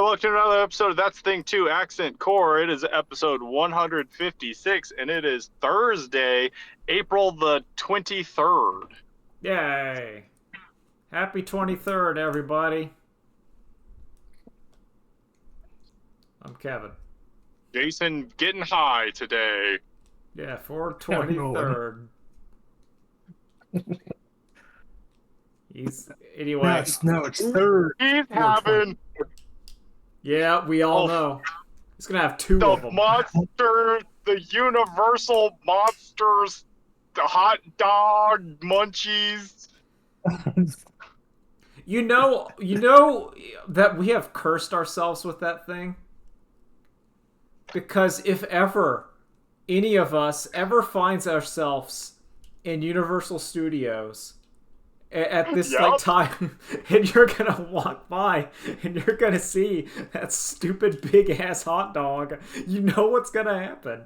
looked at another episode of That's the Thing 2 Accent Core. It is episode 156, and it is Thursday, April the 23rd. Yay! Happy 23rd, everybody. I'm Kevin. Jason getting high today. Yeah, for 23rd. Anyway. No, it's third. He's having Yeah, we all know. He's gonna have two the of them. monster, the Universal Monsters, the hot dog munchies. You know that we have cursed ourselves with that thing? Because if ever any of us ever finds ourselves in Universal Studios at this like time, and you're gonna walk by and you're gonna see that stupid big ass hot dog, you know what's gonna happen.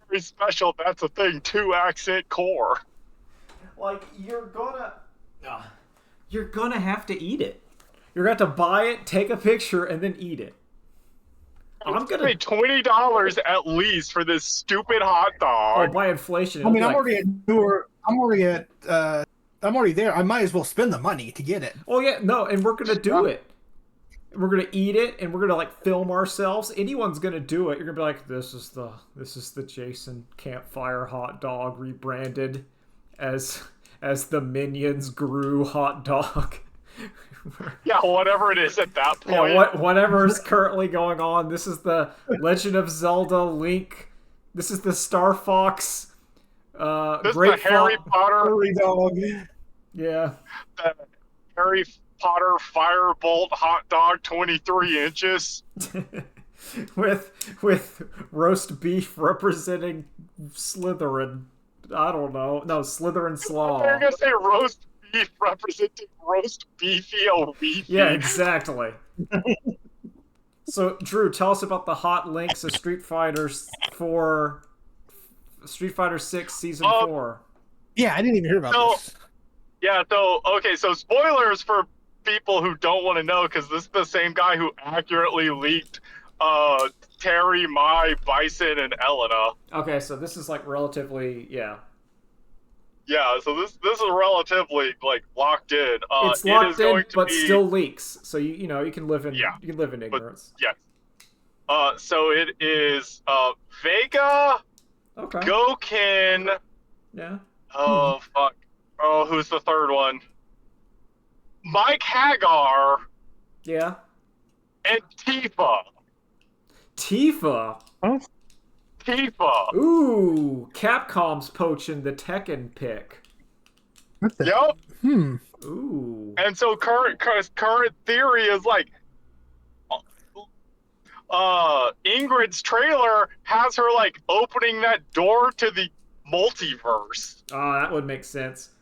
Very special. That's a thing. 2 Accent Core. Like you're gonna have to eat it. You're gonna have to buy it, take a picture, and then eat it. I'm gonna pay $20 at least for this stupid hot dog. Oh, by inflation. I mean, I'm already there. I might as well spend the money to get it. Oh yeah, no, and we're gonna do it. We're gonna eat it, and we're gonna like film ourselves. Anyone's gonna do it. You're gonna be like, this is the Jason Campfire hot dog rebranded as the Minions Gru hot dog. Yeah, whatever it is at that point. Yeah, whatever is currently going on. This is the Legend of Zelda Link. This is the Star Fox. This Great is the Harry Potter. Furry dog. Yeah. The Harry Potter Firebolt hot dog, 23 inches. with roast beef representing Slytherin. I don't know. No, Slytherin Slaw. You're gonna say roast beef representing roast beefy o'beefy. Yeah, exactly. So, Drew, tell us about the hot links of Street Fighter 6 Season 4. Yeah, I didn't even hear about this. Yeah, so spoilers for people who don't want to know, because this is the same guy who accurately leaked Terry, Mai, Bison, and Elena. Okay, so this is like relatively, yeah. Yeah, so this is relatively like locked in. It's locked in, but be... still leaks. So you can live in ignorance. Yes. So it is Vega, okay, Gokin. Yeah. Oh fuck. Oh, who's the third one? Mike Hagar. Yeah. And Tifa. Tifa. Huh? Tifa. Ooh, Capcom's poaching the Tekken pick. What the? Yep. Ooh. And so current theory is like, Ingrid's trailer has her like opening that door to the multiverse. Oh, that would make sense.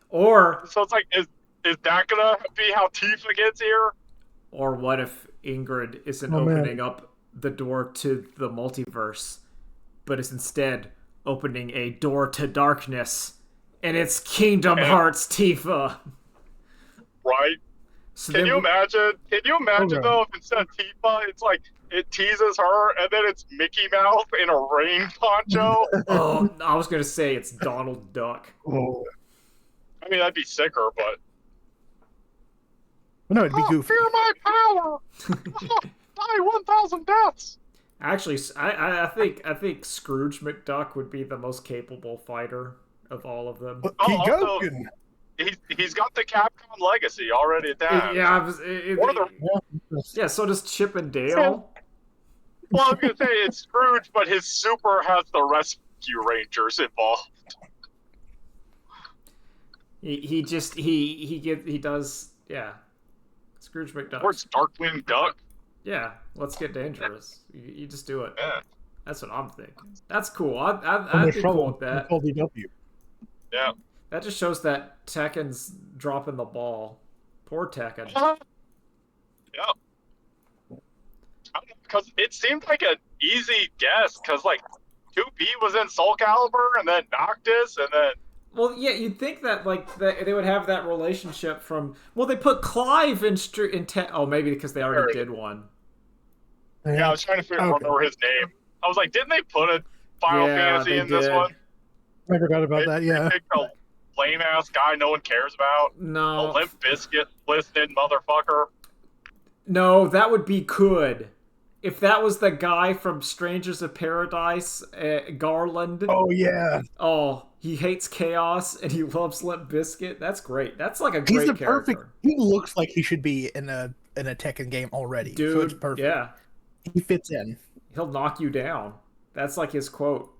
Or so it's like, is that gonna be how Tifa gets here? Or what if Ingrid isn't opening up the door to the multiverse, but is instead opening a door to darkness, and it's Kingdom Hearts Tifa. Right? So Can you imagine? Though, if instead of Tifa, it's like it teases her, and then it's Mickey Mouse in a rain poncho? Oh, I was gonna say it's Donald Duck. Oh. I mean, that'd be sicker, but... No, it'd be goofy. Fear my power! Die 1,000 deaths! Actually, I think Scrooge McDuck would be the most capable fighter of all of them. He's got the Capcom legacy already attached. Yeah, so does Chip and Dale. Well, I was gonna say it's Scrooge, but his super has the Rescue Rangers involved. He does, yeah. Scrooge McDuck. Or it's Darkwing Duck. Yeah, let's get dangerous. You just do it. Yeah. That's what I'm thinking. That's cool. I'd be cool with that. Yeah. That just shows that Tekken's dropping the ball. Poor Tekken. Yeah. Because it seemed like an easy guess, because like 2B was in Soul Calibur, and then Noctis, and then Well, yeah, you'd think that like that they would have that relationship from. Well, they put Clive oh, maybe because they already did one. Yeah, I was trying to remember his name. I was like, didn't they put a Final Yeah, Fantasy they in this did. one? I forgot about that. They Yeah. picked a lame ass guy no one cares about. A No, Limp Bizkit listed motherfucker. no, that would be good. If that was the guy from Strangers of Paradise, Garland. Oh yeah. Oh, he hates chaos and he loves Limp Bizkit. That's great. That's like a He's great the perfect. character. He looks like he should be in a Tekken game already. So it's Dude, perfect. yeah. He fits in. He'll knock you down. That's like his quote.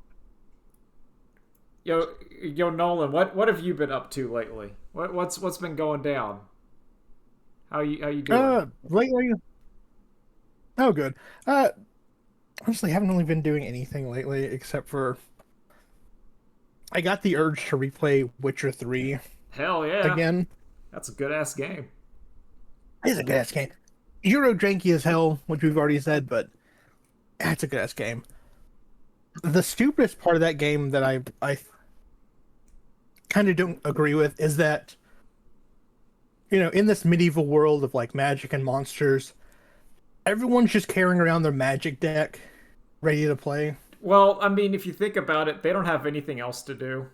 Yo, Nolan, what have you been up to lately? What's been going down? How you doing? Lately. Oh, good. Honestly, I haven't really been doing anything lately except for I got the urge to replay Witcher 3 Hell yeah. again. That's a good ass game. It's a good ass game. Euro janky as hell, which we've already said, but it's a good ass game. The stupidest part of that game that I kind of don't agree with is that, in this medieval world of like magic and monsters, everyone's just carrying around their magic deck ready to play. Well, I mean, if you think about it, they don't have anything else to do.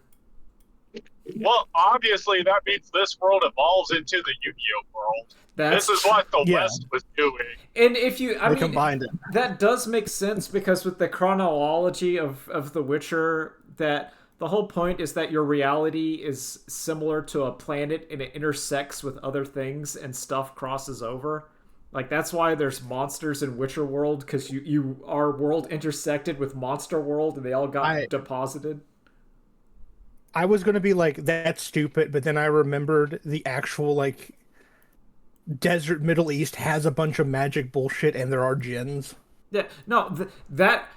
Well, obviously that means this world evolves into the Yu-Gi-Oh world. This is what the West was doing. And if you, I mean, combined it. That does make sense because with the chronology of The Witcher, that the whole point is that your reality is similar to a planet and it intersects with other things and stuff crosses over. Like that's why there's monsters in Witcher World because you our world intersected with Monster World and they all got deposited. I was gonna be like, that's stupid, but then I remembered the actual like desert Middle East has a bunch of magic bullshit and there are djinns. Yeah, no, that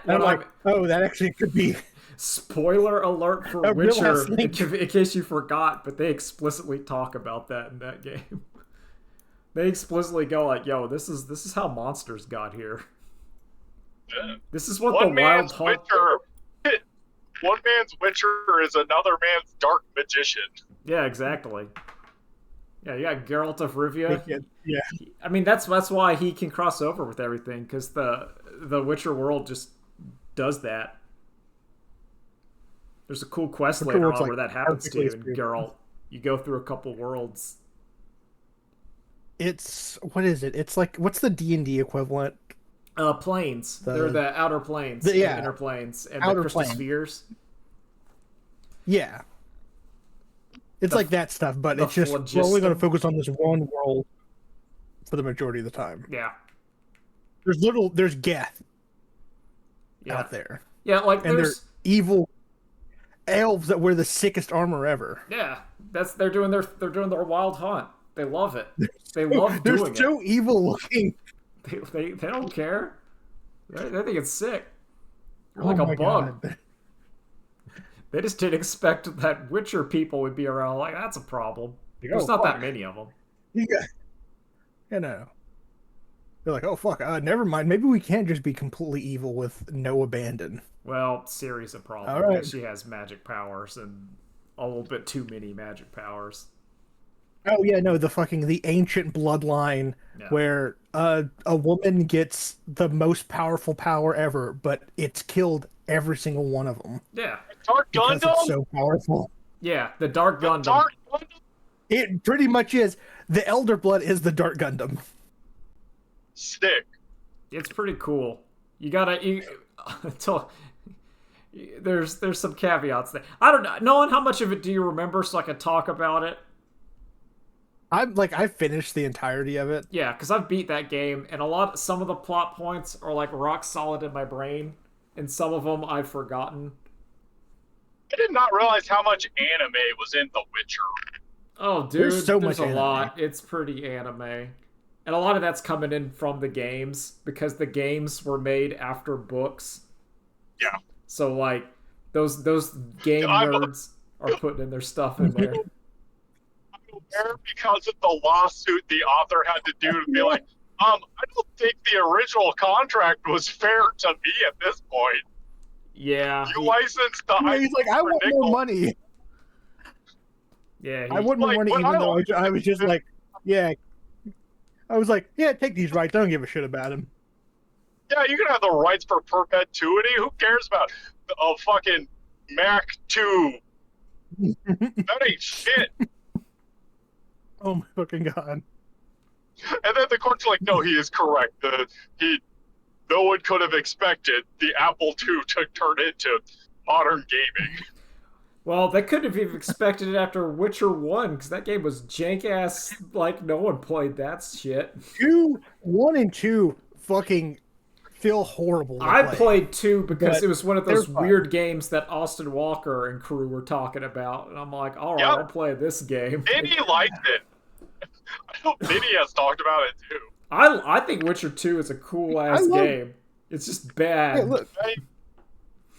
I'm like, oh, that actually could be. Spoiler alert for Witcher, in case you forgot, but they explicitly talk about that in that game. They explicitly go like, "Yo, this is how monsters got here. This is what One the wild man's Witcher. One man's Witcher is another man's dark magician." Yeah, exactly. Yeah, you got Geralt of Rivia. Yeah. I mean, that's why he can cross over with everything because the Witcher world just does that. There's a cool quest later on where that happens to you in Geralt. You go through a couple worlds. What is it? It's like, what's the D&D equivalent? Planes. They're the outer planes, the inner planes, and the crystal spheres. Yeah. It's like that stuff, but it's just we're only going to focus on this one world for the majority of the time. Yeah. There's Geth out there. Yeah, like and they're evil elves that wear the sickest armor ever. Yeah, they're doing their wild hunt. They love it. They love doing it. They're so evil looking. They don't care. They think it's sick. They're like a bug. God. They just didn't expect that Witcher people would be around. Like, that's a problem. There's not that many of them. They're like, oh fuck, never mind. Maybe we can't just be completely evil with no abandon. Well, Ciri's a problem. All right. She has magic powers and a little bit too many magic powers. Oh yeah, no, the ancient bloodline where a woman gets the most powerful power ever, but it's killed every single one of them. Yeah. Dark Gundam? It's so powerful. Yeah, the Dark Gundam. It pretty much is. The Elder Blood is the Dark Gundam. Sick. It's pretty cool. There's some caveats there. I don't know. Nolan, how much of it do you remember so I can talk about it? I finished the entirety of it. Yeah, because I've beat that game, and some of the plot points are like rock solid in my brain, and some of them I've forgotten. I did not realize how much anime was in The Witcher. Oh, dude, there's a lot. It's pretty anime. And a lot of that's coming in from the games, because the games were made after books. Yeah. So, like, those game nerds are putting in their stuff in there. Because of the lawsuit the author had to do to be like, I don't think the original contract was fair to me at this point. Yeah. You licensed the he's like, I want more money. Yeah, I wouldn't Like, want it, what even I though like I was just like, yeah. I was like, yeah, take these rights. I don't give a shit about him. Yeah, you can have the rights for perpetuity. Who cares about a fucking Mac 2? That ain't shit. Oh my fucking god. And then the court's like, no, he is correct. No one could have expected the Apple II to turn into modern gaming. Well, they couldn't have even expected it after Witcher 1, because that game was jank ass, like, no one played that shit. 1 and 2 fucking feel horrible to I play. played 2 because But it was one of they're those fun. weird games that Austin Walker and crew were talking about, and I'm like, alright, Yep. I'll play this game. Vinny liked it. I know Vinny has talked about it too. I think Witcher 2 is a cool ass game. It's just bad. Hey, look.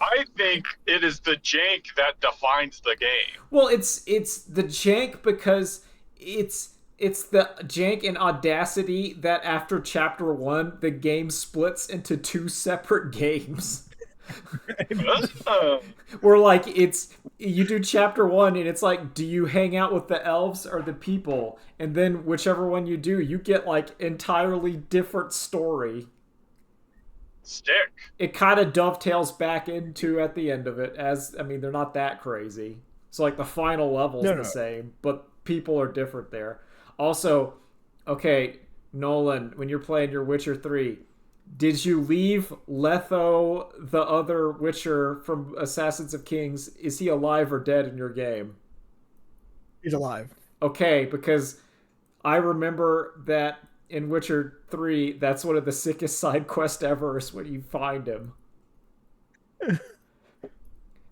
I think it is the jank that defines the game. Well, it's the jank because it's the jank and audacity that after chapter 1 the game splits into 2 separate games. Where like it's you do chapter 1 and it's like, do you hang out with the elves or the people? And then whichever one you do, you get like entirely different story. Stick. It kind of dovetails back into at the end of it, as I mean they're not that crazy. So like the final level's the same, but people are different there. Also, okay, Nolan, when you're playing your Witcher 3, did you leave Letho, the other Witcher from Assassins of Kings? Is he alive or dead in your game? He's alive. Okay, because I remember that in Witcher 3, that's one of the sickest side quests ever is when you find him.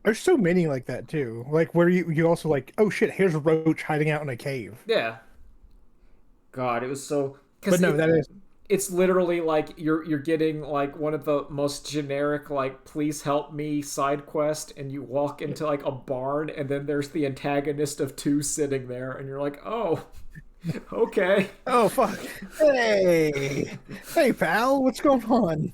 There's so many like that too. Like where you also like, oh shit, here's a roach hiding out in a cave. Yeah. God, it was so. But no, that is. It's literally like you're getting like one of the most generic like please help me side quest, and you walk into like a barn, and then there's the antagonist of 2 sitting there, and you're like, oh, okay. Oh fuck! Hey, hey, pal, what's going on?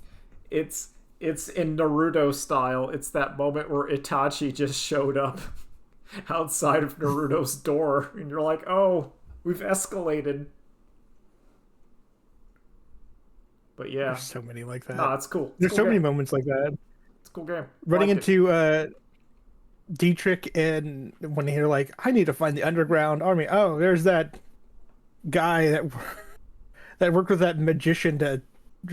It's in Naruto style. It's that moment where Itachi just showed up outside of Naruto's door, and you're like, oh, we've escalated. But yeah, There's so many like that. No, it's cool. There's so many moments like that. It's a cool game. Running into Dietrich, and when you're like, I need to find the underground army. Oh, there's that guy that worked with that magician to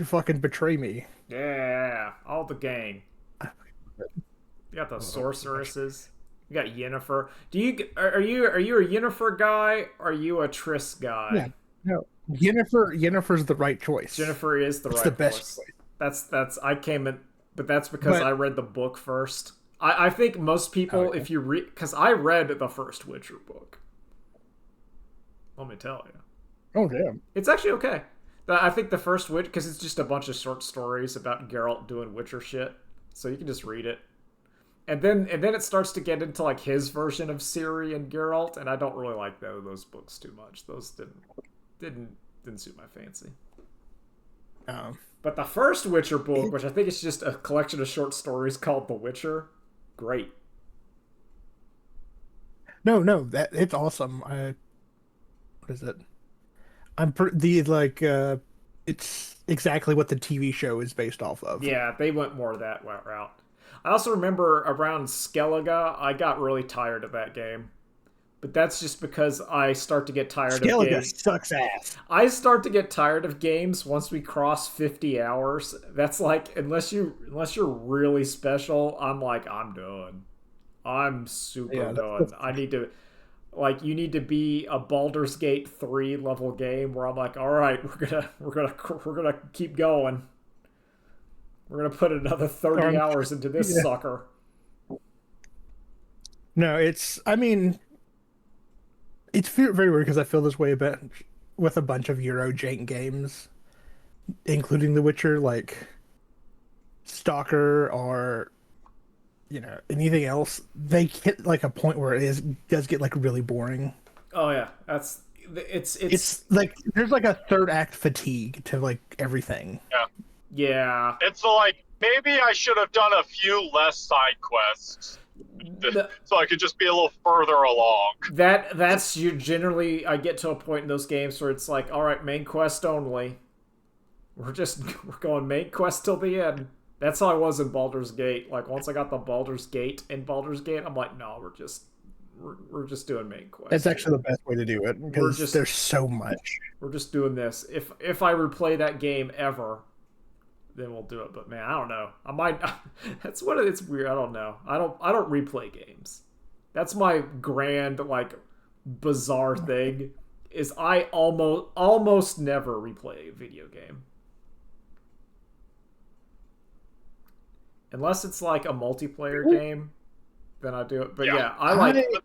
fucking betray me. Yeah, all the gang. You got the sorceresses. You got Yennefer. Are you a Yennefer guy? Or are you a Triss guy? Yeah, no. Yennefer's the right choice. Yennefer is the right the best choice. That's I came in, but that's because I read the book first. I think most people, if you read, because I read the first Witcher book. Let me tell you. Oh damn! It's actually okay. I think the first Witcher, because it's just a bunch of short stories about Geralt doing Witcher shit, so you can just read it. And then it starts to get into like his version of Ciri and Geralt, and I don't really like those books too much. Those didn't suit my fancy. But the first Witcher book, which I think is just a collection of short stories called The Witcher, great. No, that it's awesome. What is it? It's exactly what the TV show is based off of. Yeah, they went more that route. I also remember around Skellige, I got really tired of that game. But that's just because I start to get tired of games. Skellige sucks ass. I start to get tired of games once we cross 50 hours. That's like, unless you're really special, I'm like, I'm done. I'm super done. I need to, like, you need to be a Baldur's Gate 3 level game where I'm like, all right, we're gonna keep going. We're gonna put another 30 hours into this sucker. No, it's very weird because I feel this way about with a bunch of Euro jank games, including The Witcher, like Stalker or anything else. They hit like a point where does get like really boring. Oh yeah, it's like there's like a third act fatigue to like everything. Yeah. It's like maybe I should have done a few less side quests. so I could just be a little further along. That's you generally I get to a point in those games where it's like, all right, main quest only. We're going main quest till the end. That's how I was in Baldur's Gate. Like once I got the Baldur's Gate in Baldur's Gate, I'm like, no, we're just doing main quest. That's actually the best way to do it because there's so much. We're just doing this. If I replay that game ever, then we'll do it. But man, I don't know. I might. That's what it's weird. I don't know. I don't replay games. That's my grand like bizarre thing. Is I almost never replay a video game. Unless it's like a multiplayer game, then I do it. But yeah, I like. But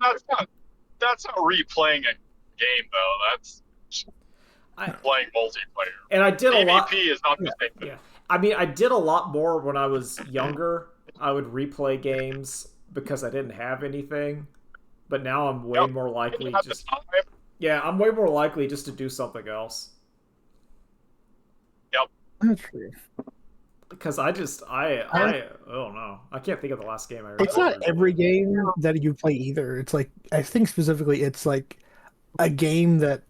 that's not replaying a game though. That's playing multiplayer. And I did a lot. PvP is not the same thing. Yeah, I mean, I did a lot more when I was younger. I would replay games because I didn't have anything. But now I'm way more likely just. Yeah, I'm way more likely just to do something else. Yep. That's true. Because I don't know. I can't think of the last game I. It's not every game that you play either. It's like I think specifically, it's like a game that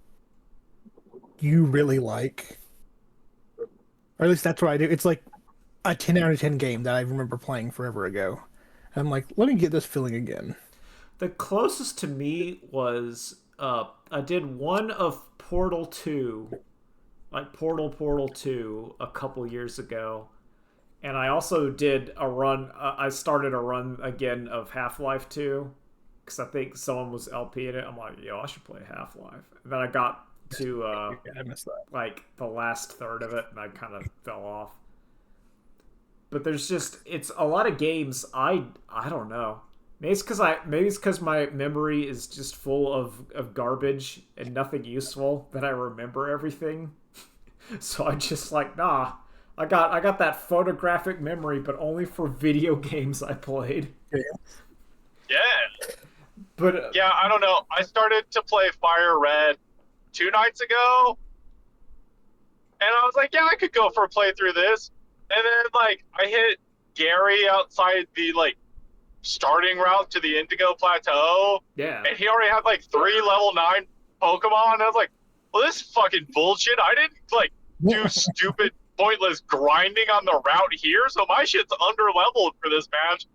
you really like, or at least that's what I do. It's like a 10 out of 10 game that I remember playing forever ago. And I'm like, let me get this feeling again. The closest to me was I did one of Portal 2, like Portal 2 a couple years ago. And I also did a run, I started a run again of Half-Life 2, because I think someone was LP in it. I'm like, yo, I should play Half-Life. And then I got to I missed that. like the last third of it, and I kind of fell off. But there's just, it's a lot of games, I don't know. Maybe it's because my memory is just full of garbage and nothing useful that I remember everything. So I just like, nah. I got that photographic memory, but only for video games I played. Yeah. But yeah, I don't know. I started to play Fire Red 2 nights ago, and I was like, yeah, I could go for a playthrough of this. And then like I hit Gary outside the like starting route to the Indigo Plateau. Yeah. And he already had like 3 level 9 Pokemon. And I was like, well, this is fucking bullshit. I didn't like do stupid pointless grinding on the route here, so my shit's under-leveled for this match.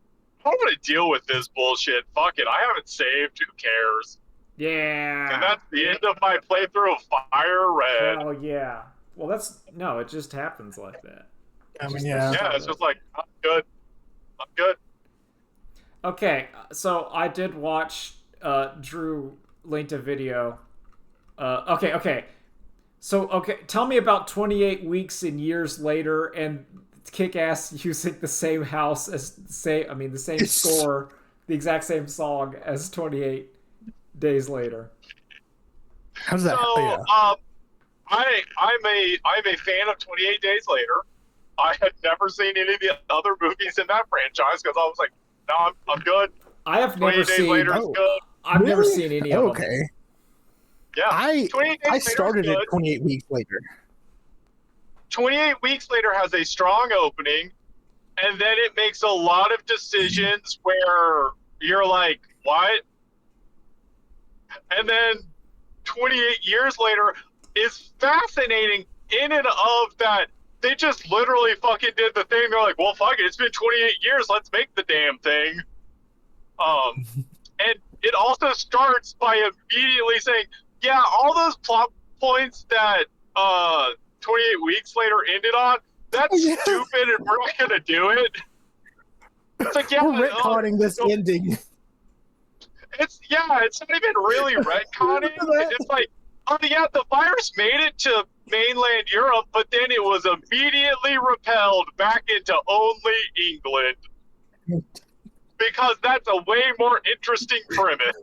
I don't want to deal with this bullshit. Fuck it, I haven't saved. Who cares? Yeah. And that's the end of my playthrough of Fire Red. Oh yeah. Well, it just happens like that. I mean, yeah. Yeah, it's just like, I'm good. Okay, so I did watch Drew linked a video. Okay. So, tell me about 28 weeks and years later and Kick-Ass using the same house as the same score, the exact same song as 28 days later. How's that? So, Yeah. I'm a fan of 28 Days Later. I had never seen any of the other movies in that franchise because I was like, no, I'm good. I have never 28 Days seen. Later is good. I've never seen any of them. Okay. Yeah, I started it 28 weeks later. 28 weeks later has a strong opening, and then it makes a lot of decisions where you're like, what? And then 28 years later is fascinating in and of that they just literally fucking did the thing. They're like, well, fuck it, it's been 28 years, let's make the damn thing. And it also starts by immediately saying, yeah, all those plot points that 28 weeks later ended on, that's stupid and we're not gonna do it. It's like, yeah, we're retconning this ending. It's not even really retconning. It's like, oh yeah, the virus made it to mainland Europe, but then it was immediately repelled back into only England. Because that's a way more interesting premise.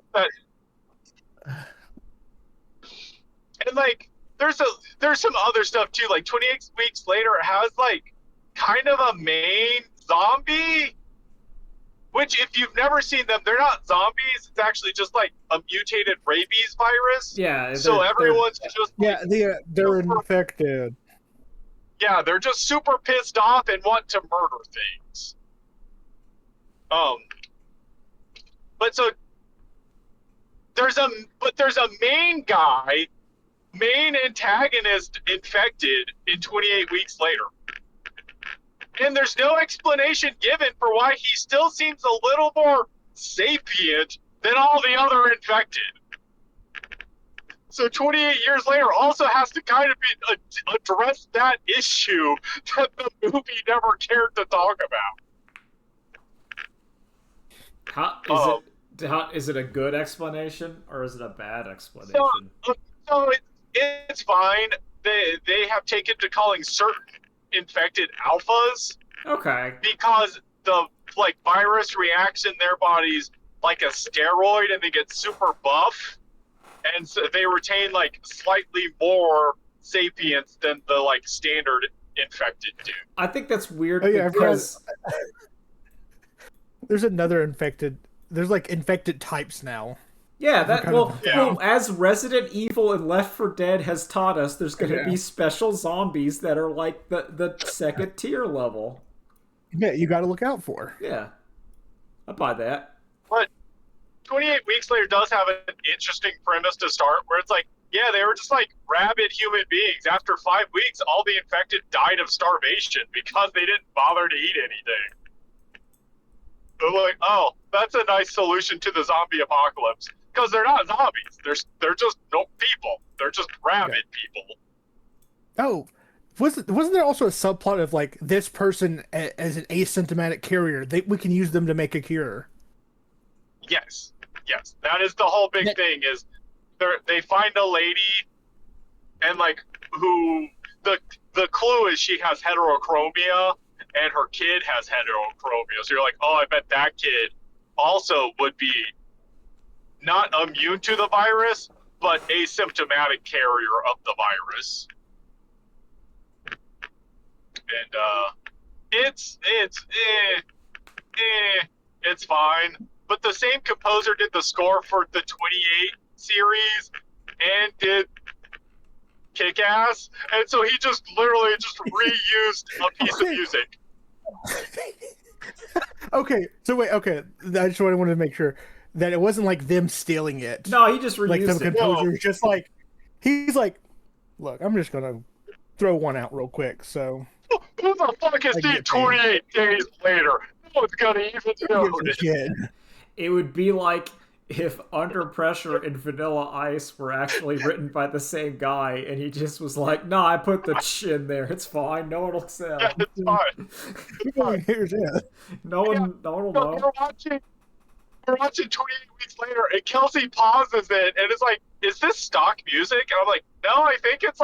And like, there's some other stuff too. Like 28 weeks later, it has like kind of a main zombie. Which, if you've never seen them, they're not zombies. It's actually just like a mutated rabies virus. Yeah. So everyone's just yeah, they're infected. Yeah, they're just super pissed off and want to murder things. But so there's a main guy, main antagonist infected in 28 weeks later. And there's no explanation given for why he still seems a little more sapient than all the other infected. So 28 years later also has to kind of address that issue that the movie never cared to talk about. Is it a good explanation or is it a bad explanation? So it's fine. They have taken to calling certain infected alphas. Okay. Because the virus reacts in their bodies like a steroid, and they get super buff, and so they retain slightly more sapience than the standard infected do. I think that's weird because there's another infected. There's infected types now. Yeah, well, as Resident Evil and Left 4 Dead has taught us, there's going to be special zombies that are like the second tier level. Yeah, you got to look out for. Yeah, I buy that. But 28 Weeks Later does have an interesting premise to start, where it's they were just rabid human beings. After 5 weeks, all the infected died of starvation because they didn't bother to eat anything. They're oh, that's a nice solution to the zombie apocalypse. Because they're not zombies. They're just no people. They're just rabid people. Oh, wasn't there also a subplot of this person as an asymptomatic carrier? We can use them to make a cure. Yes, that is the whole big thing. Is they find a lady, and who the clue is she has heterochromia, and her kid has heterochromia. So you're oh, I bet that kid also would be not immune to the virus, but asymptomatic carrier of the virus. And it's fine. But the same composer did the score for the 28 series and did Kick-Ass, and so he just literally reused a piece of music. Okay, so wait, I just wanted to make sure that it wasn't them stealing it. No, he just reused some composer just he's look, I'm just gonna throw one out real quick. So who the fuck has seen 28 Days Later? No one's gonna even know it. It would be like if Under Pressure and Vanilla Ice were actually written by the same guy, and he just was nah, I put the ch in there. It's fine. No one will tell. Yeah, it's fine. It's fine. No one will know. We're watching 28 Weeks Later, and Kelsey pauses it, and it's is this stock music? And I'm no, I think it's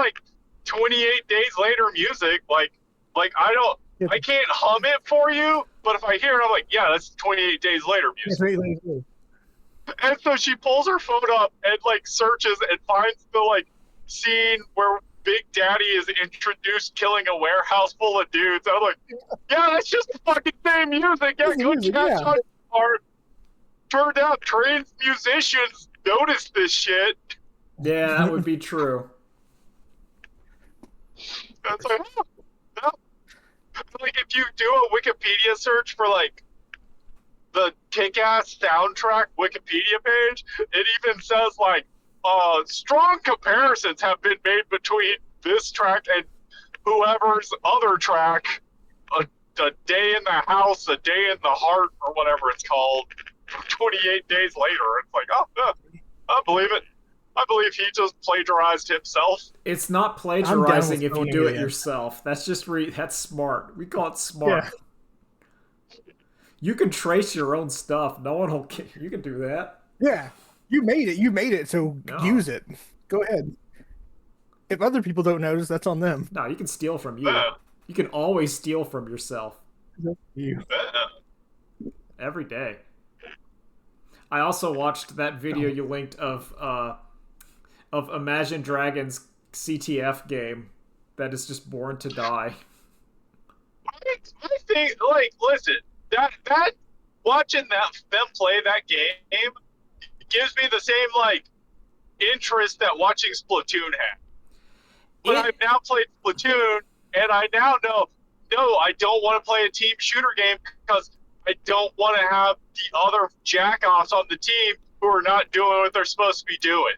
28 Days Later music. I can't hum it for you, but if I hear it, I'm yeah, that's 28 Days Later music. And so she pulls her phone up and searches and finds the scene where Big Daddy is introduced killing a warehouse full of dudes. And I'm yeah, that's just the fucking same music. Yeah, good catch on your part. Turned out trained musicians noticed this shit. Yeah, that would be true. It's no. If you do a Wikipedia search for the Kick-Ass soundtrack Wikipedia page, it even says strong comparisons have been made between this track and whoever's other track, a Day in the House, A Day in the Heart, or whatever it's called, 28 Days Later. It's oh, yeah, I believe it. I believe he just plagiarized himself. It's not plagiarizing if you do it yourself. That's just that's smart. We call it smart. Yeah. You can trace your own stuff. No one will. You can do that. Yeah, you made it. So use it. Go ahead. If other people don't notice, that's on them. No, you can steal from you. You can always steal from yourself. You. Every day. I also watched that video you linked of Imagine Dragons CTF game that is just born to die. I think, listen, that watching them play that game gives me the same interest that watching Splatoon had. But I've now played Splatoon, and I now know, no, I don't want to play a team shooter game because I don't want to have the other jackoffs on the team who are not doing what they're supposed to be doing.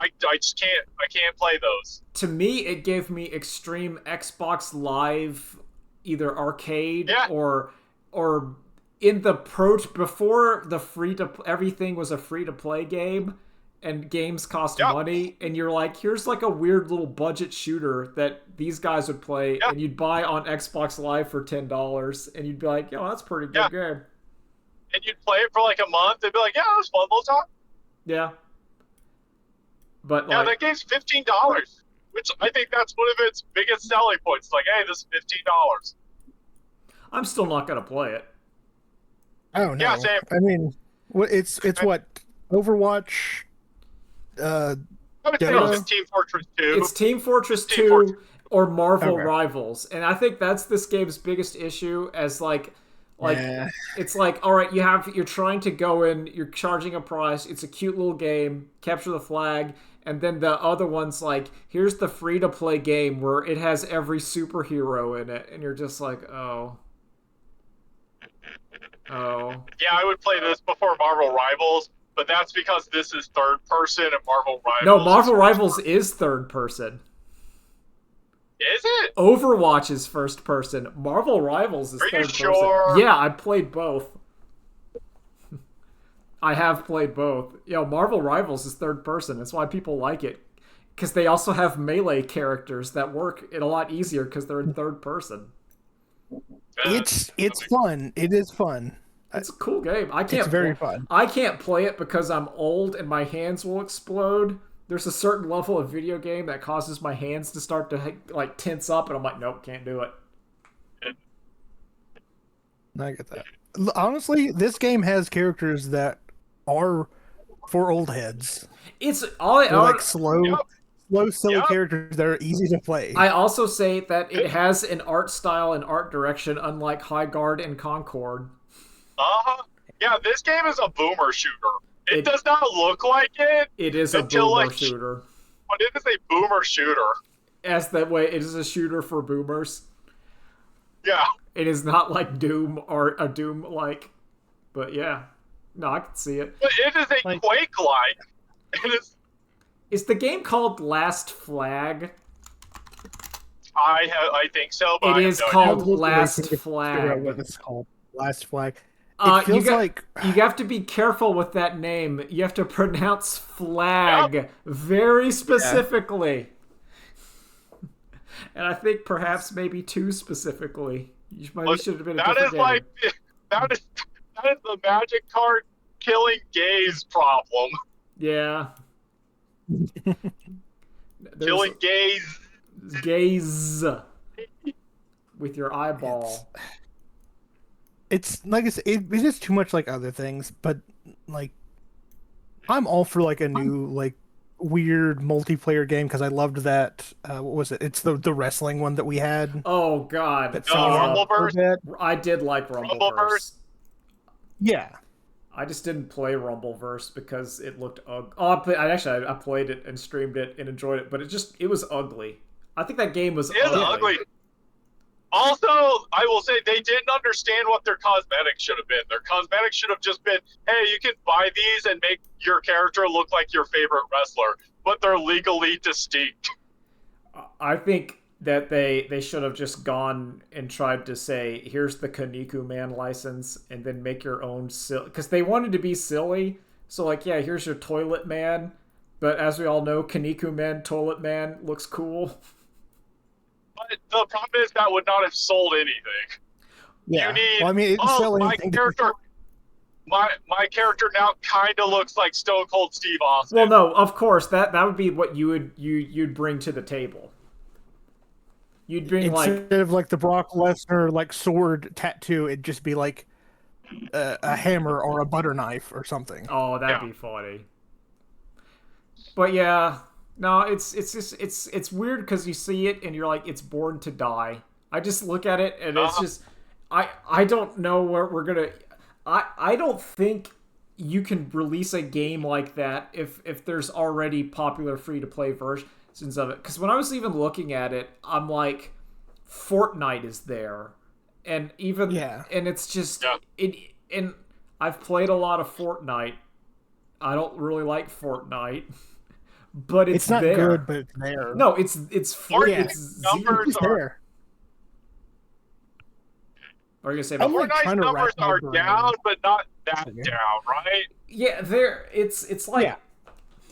I just can't. I can't play those. To me, it gave me extreme Xbox Live, either arcade Yeah. or in the pro before the free to everything was a free to play game, and games cost Yep. money, and you're like, here's like a weird little budget shooter that these guys would play, Yep. and you'd buy on Xbox Live for $10, and you'd be like, yo, that's a pretty good game. And you'd play it for like a month and be like, yeah, that was fun. We'll talk. Yeah. But Yeah, like, that game's $15, which I think that's one of its biggest selling points. Like, hey, this is $15. I'm still not gonna play it. Oh no! Yeah, same. I mean, it's what Overwatch. I would say Dota? it's Team Fortress 2. It's Team Fortress Team 2 Fortress. or Marvel Okay. Rivals. And I think that's this game's biggest issue as like Yeah. it's like, all right, you're trying to go in, you're charging a price, it's a cute little game, capture the flag, and then the other one's like, here's the free to play game where it has every superhero in it, and you're just like, oh. Yeah, I would play this before Marvel Rivals, but that's because this is third person and Marvel Rivals. No, Marvel Rivals is third person. Is it? Overwatch is first person. Marvel Rivals is Are you third sure? person. Yeah, I played both. I have played both. Yo, Marvel Rivals is third person. That's why people like it. Because they also have melee characters that work it a lot easier because they're in third person. It's fun. It is fun. It's a cool game. I can't. It's very fun. I can't play it because I'm old and my hands will explode. There's a certain level of video game that causes my hands to start to like tense up, and I'm like, nope, can't do it. I get that. Honestly, this game has characters that are for old heads. It's all They're like slow, silly Yep. characters that are easy to play. I also say that it has an art style and art direction unlike High Guard and Concord. Yeah, this game is a boomer shooter. It It- does not look like it, It is a Until, boomer like, shooter. but it is a boomer shooter. As that way, it is a shooter for boomers. Yeah. It is not like Doom or a Doom like, but yeah, no, I can see it. But it is a Like- Quake-like. It is. Is the game called Last Flag? I think so. But It I have is no called idea. Last Figure out what Flag. it's called. Last Flag. You It feels like have to be careful with that name. You have to pronounce flag very specifically. And I think perhaps maybe too specifically. You maybe Look, should have been a that different is like game. that is the magic card killing gays problem. Yeah. Killing gays. Gaze with your eyeball. it's like it's just too much like other things, but like I'm all for like a new like weird multiplayer game because I loved that. What was it? It's the wrestling one that we had. Oh God! That Rumbleverse? I did like Rumbleverse. Rumbleverse? Yeah. I just didn't play Rumbleverse because it looked ugly. Oh, I played it and streamed it and enjoyed it, but it was ugly. I think that game was It is ugly. Also, I will say they didn't understand what their cosmetics should have been. Their cosmetics should have just been, hey, you can buy these and make your character look like your favorite wrestler, but they're legally distinct. I think that they should have just gone and tried to say, here's the Kaniku Man license, and then make your own because they wanted to be silly. So like, yeah, here's your Toilet Man, but as we all know, Kaniku Man, Toilet Man looks cool. But the problem is that would not have sold anything. Yeah. You need, Well, I mean, it didn't sell my anything. character, my character now kind of looks like Stone Cold Steve Austin. Well, no, of course that would be what you'd bring to the table. You'd bring Instead of like the Brock Lesnar like sword tattoo, it'd just be like a hammer or a butter knife or something. oh, that'd be funny. But yeah, no, it's just it's weird because you see it and you're like, it's born to die. I just look at it and it's just I don't know where we're gonna. I don't think you can release a game like that if there's already popular free to play versions of it. Because when I was even looking at it, I'm like, Fortnite is there, and even Yeah. and it's just Yeah. it. And I've played a lot of Fortnite. I don't really like Fortnite, but It's not there. good, but it's there. No, it's free. Fortnite It's zero. numbers It's are there. What are you gonna say I'm about like Fortnite's trying to numbers wrap my are brain. down, but not that Okay. down, right? Yeah, there. It's like Yeah.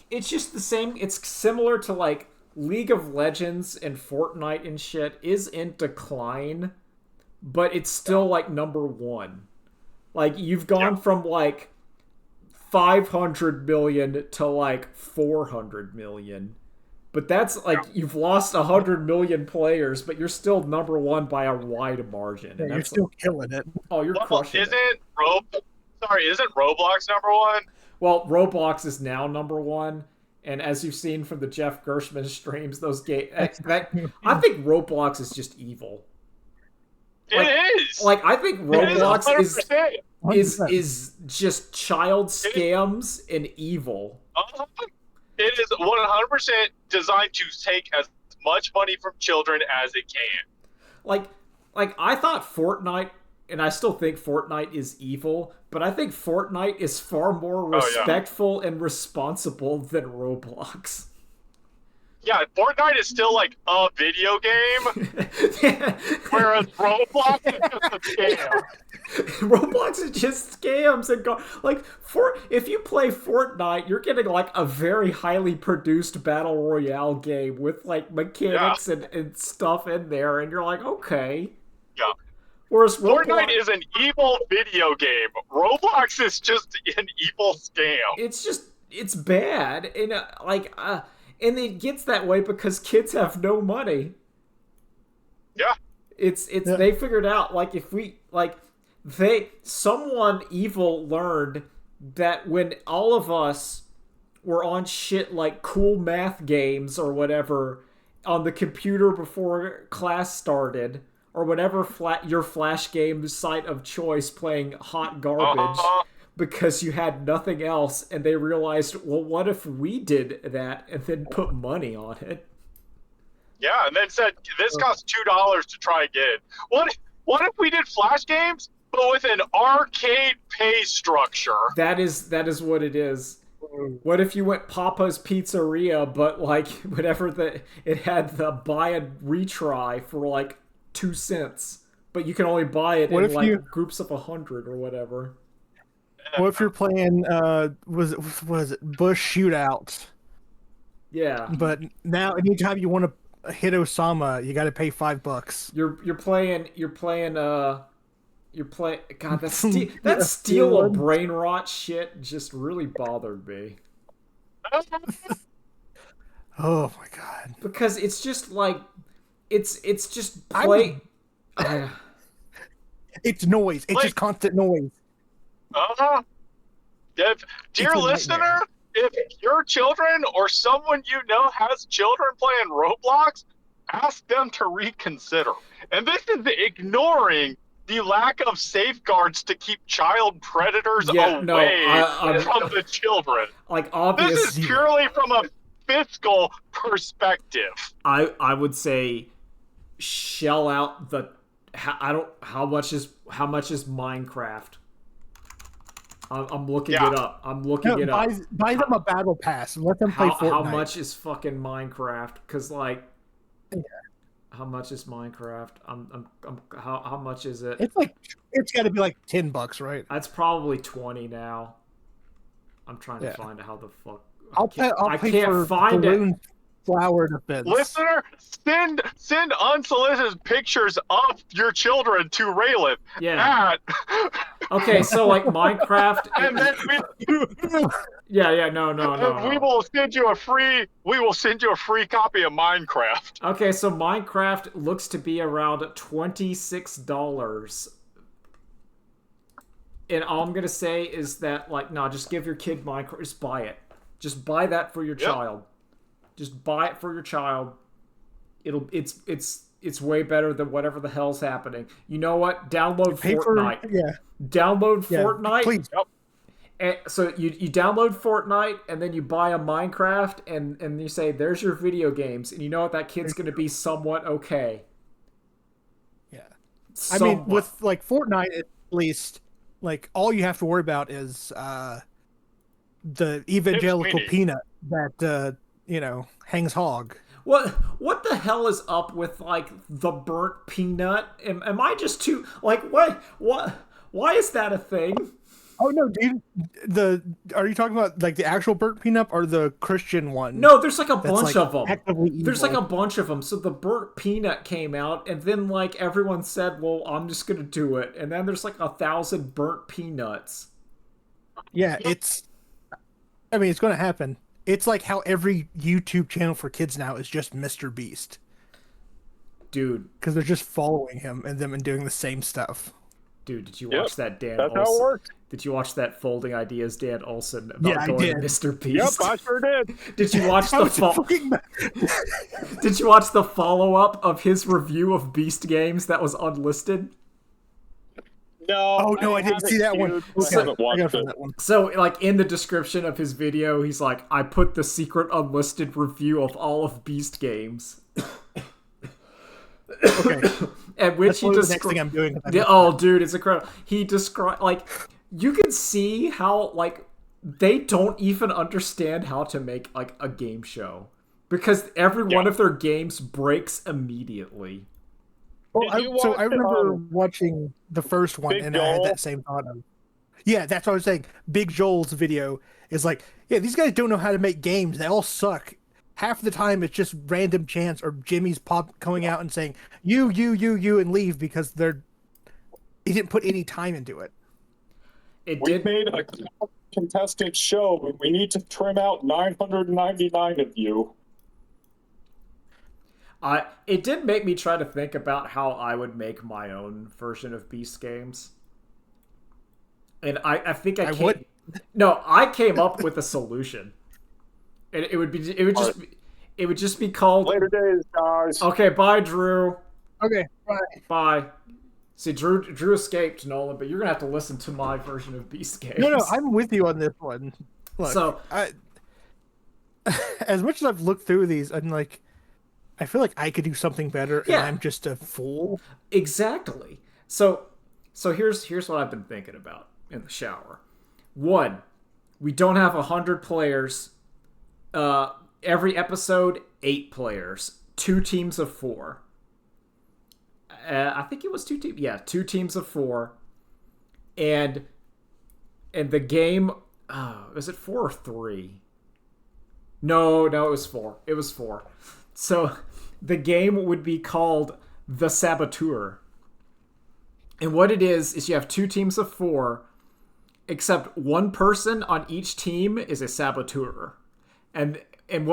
it's just the same. It's similar to like League of Legends and Fortnite and shit is in decline, but it's still like number one. Like you've gone from like 500 million to like 400 million. But that's like you've lost 100 million players, but you're still number one by a wide margin. Yeah, And you're that's still killing it. oh, you're Well, crushing it. isn't Roblox number one? Well, Roblox is now number one, and as you've seen from the Jeff Gershman streams, those games that I think Roblox is just evil. Like- It is. Like I think It is Roblox 100%. is just child scams and evil. It is 100% designed to take as much money from children as it can. Like I thought Fortnite, and I still think Fortnite is evil, but I think Fortnite is far more Oh, yeah. respectful and responsible than Roblox. Yeah, Fortnite is still like a video game, whereas Roblox is just a scam. Roblox is just scams and if you play Fortnite, you're getting like a very highly produced battle royale game with like mechanics and stuff in there, and you're like, okay. Yeah. Whereas Fortnite is an evil video game. Roblox is just an evil scam. it's bad, and and it gets that way because kids have no money. Yeah. It's they figured out like if we like someone evil learned that when all of us were on shit like cool math games or whatever on the computer before class started, or whatever your flash game site of choice playing hot garbage because you had nothing else, and they realized, well, what if we did that and then put money on it? Yeah, and then said this costs $2 to try again. What if we did flash games, but with an arcade pay structure? That is what it is. What if you went Papa's Pizzeria, but like whatever it had the buy and retry for like 2 cents, but you can only buy it in like groups of 100 or whatever. What if you're playing was it Bush Shootout? Yeah. But now anytime you want to hit Osama, you got to pay $5. You're playing God, that steal a brain rot shit just really bothered me. Oh my god. Because it's just like it's just play it's noise. It's just constant noise. Dear listener, if your children or someone you know has children playing Roblox, ask them to reconsider. And this is ignoring the lack of safeguards to keep child predators away from the children. Like, obviously, this is purely from a fiscal perspective. I would say shell out how much is Minecraft. I'm looking it up. Buy them a battle pass and let them play Fortnite. How much is fucking Minecraft? Because like, how much is Minecraft? How much is it? It's got to be like $10, right? That's probably 20 now. I'm trying to find how the fuck. I can't find it. Flower defense. Listener, send unsolicited pictures of your children to Raylan. Yeah. Okay, so like Minecraft, and then no. We will send you a free copy of Minecraft. Okay, so Minecraft looks to be around $26. And all I'm gonna say is that, like, no, just give your kid Minecraft. Just buy it. Just buy that for your child. Just buy it for your child. It's way better than whatever the hell's happening. You know what? Download Fortnite. Download Fortnite. Please. And so you download Fortnite, and then you buy a Minecraft, and you say, "There's your video games," and you know what? That kid's gonna be somewhat okay. Yeah. I mean, with like Fortnite, at least, like all you have to worry about is the evangelical peanut that hangs hog. What the hell is up with like the burnt peanut? Am I just too like what? Why is that a thing? Oh no, dude! Are you talking about like the actual burnt peanut or the Christian one? No, there's like a bunch of them. There's like a bunch of them. So the burnt peanut came out, and then like everyone said, "Well, I'm just gonna do it," and then there's like 1,000 burnt peanuts. Yeah, it's going to happen. It's like how every YouTube channel for kids now is just Mr. Beast, dude, because they're just following him and doing the same stuff. Dude, did you watch that Dan That's Olsen? how it works. Did you watch that Folding Ideas Dan Olsen about going to Mr. Beast? Yep, I sure did. Did you watch Did you watch the follow-up of his review of Beast games that was unlisted? No. Oh no, I didn't see that one. I haven't watched it. So, like in the description of his video, he's like, "I put the secret unlisted review of all of Beast games." Okay. At which he the next thing I'm doing. Oh, dude, it's incredible. He described like you can see how like they don't even understand how to make like a game show because every one of their games breaks immediately. Well, I remember watching the first one and I had that same thought of. Yeah, that's what I was saying. Big Joel's video is like, yeah, these guys don't know how to make games. They all suck. Half the time it's just random chance or Jimmy's coming out and saying you and leave because he didn't put any time into it. We made a contested show, but we need to trim out 999 of you. It did make me try to think about how I would make my own version of Beast games, and I think I would. No, I came up with a solution. And it would just be called Later days, guys. Okay, bye, Drew. Okay, bye. Bye. See, Drew escaped, Nolan, but you're gonna have to listen to my version of Beast games. No, I'm with you on this one. Look, so, as much as I've looked through these, I'm like, I feel like I could do something better, and I'm just a fool. Exactly. So here's what I've been thinking about in the shower. One, we don't have 100 players. Every episode, 8 players, 2 teams of 4. I think it was 2 teams. Yeah, 2 teams of 4, and the game. Was it 4 or 3? No, it was 4. It was 4. So the game would be called The Saboteur, and what it is you have 2 teams of 4, except one person on each team is a saboteur. And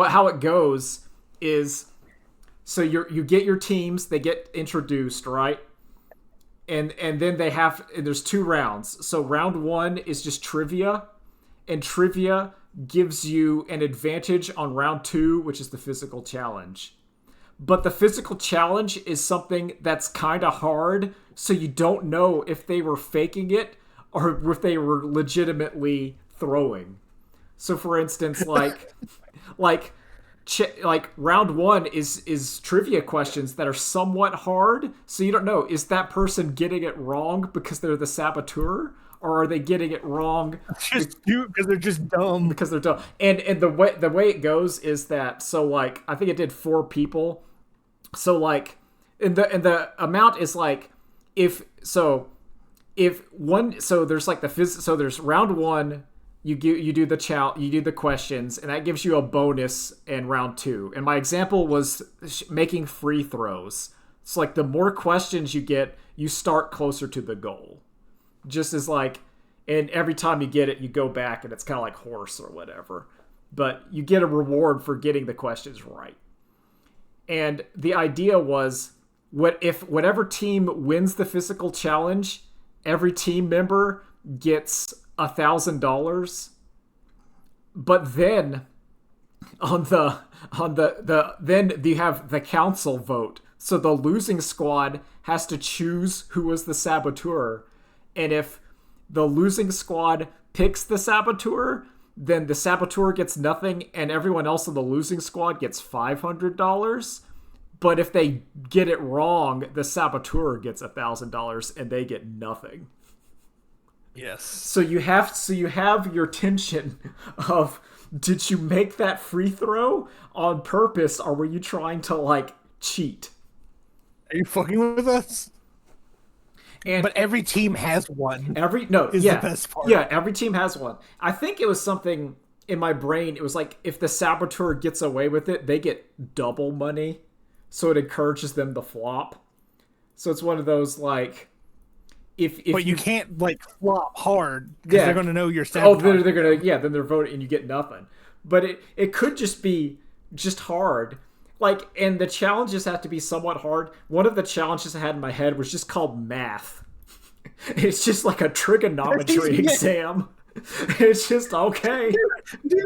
how it goes is, so you get your teams, they get introduced, right? And then there's 2 rounds. So round 1 is just trivia, and trivia gives you an advantage on round 2, which is the physical challenge. But the physical challenge is something that's kind of hard, so you don't know if they were faking it or if they were legitimately throwing. So for instance, like round 1 is trivia questions that are somewhat hard, so you don't know, is that person getting it wrong because they're the saboteur, or are they getting it wrong because they're just dumb? Because they're dumb. And the way it goes is that, so like I think it did 4 people. So like and the amount is like if one, so there's like so there's round 1. You do the questions, and that gives you a bonus in round 2. And my example was making free throws. It's like the more questions you get, you start closer to the goal. Just as like, and every time you get it, you go back, and it's kind of like horse or whatever. But you get a reward for getting the questions right. And the idea was, whatever team wins the physical challenge, every team member gets $1,000, but then then you have the council vote. So the losing squad has to choose who was the saboteur, and if the losing squad picks the saboteur, then the saboteur gets nothing, and everyone else in the losing squad gets $500. But if they get it wrong, the Saboteur gets $1,000 and they get nothing. Yes. So you have your tension of, did you make that free throw on purpose, or were you trying to like cheat? Are you fucking with us? But every team has one. The best part. Yeah, every team has one. I think it was something in my brain. It was like, if the Saboteur gets away with it, they get double money. So it encourages them to flop. So it's one of those like, if but you can't like flop hard because they're going to know you're sabotage. Oh, they're going to, then they're voting and you get nothing. But it could just be just hard. Like, and the challenges have to be somewhat hard. One of the challenges I had in my head was just called math. It's just like a trigonometry exam. It's just okay. Dude,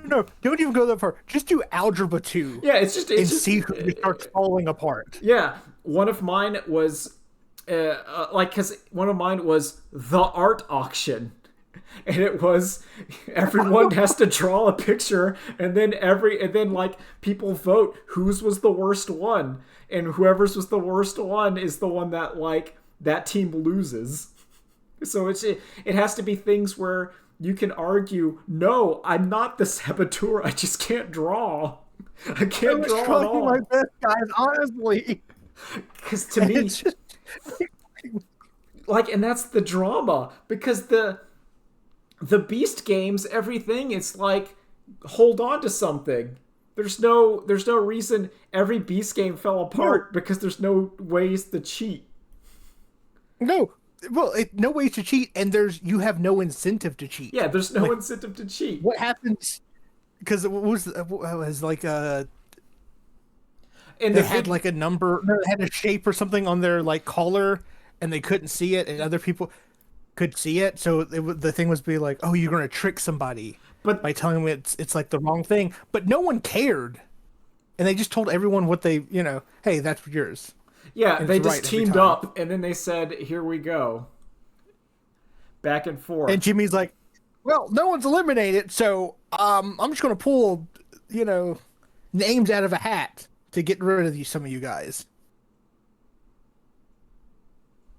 no. Don't even go that far. Just do algebra 2. Yeah, it's just see who starts falling apart. Yeah, one of mine was because one of mine was the art auction. And it was, everyone has to draw a picture, and then like people vote whose was the worst one, and whoever's was the worst one is the one that like that team loses. So it has to be things where you can argue, no, I'm not the Saboteur, I just can't draw. I can't draw at all. My best, guys, honestly. Because to me, like, and that's the drama, because the Beast games, everything, it's like, hold on to something. There's no reason every Beast game fell apart because there's no ways to cheat. No. Well, no ways to cheat, and you have no incentive to cheat. Yeah, there's no incentive to cheat. What happens? Because it was like and they had like a number, they had a shape or something on their like collar, and they couldn't see it, and other people could see it. So the thing was be like, oh, you're going to trick somebody, but by telling them it's like the wrong thing. But no one cared, and they just told everyone what they, hey, that's yours. Yeah, they just teamed up, and then they said, here we go. Back and forth. And Jimmy's like, well, no one's eliminated, so I'm just going to pull, names out of a hat to get rid of some of you guys.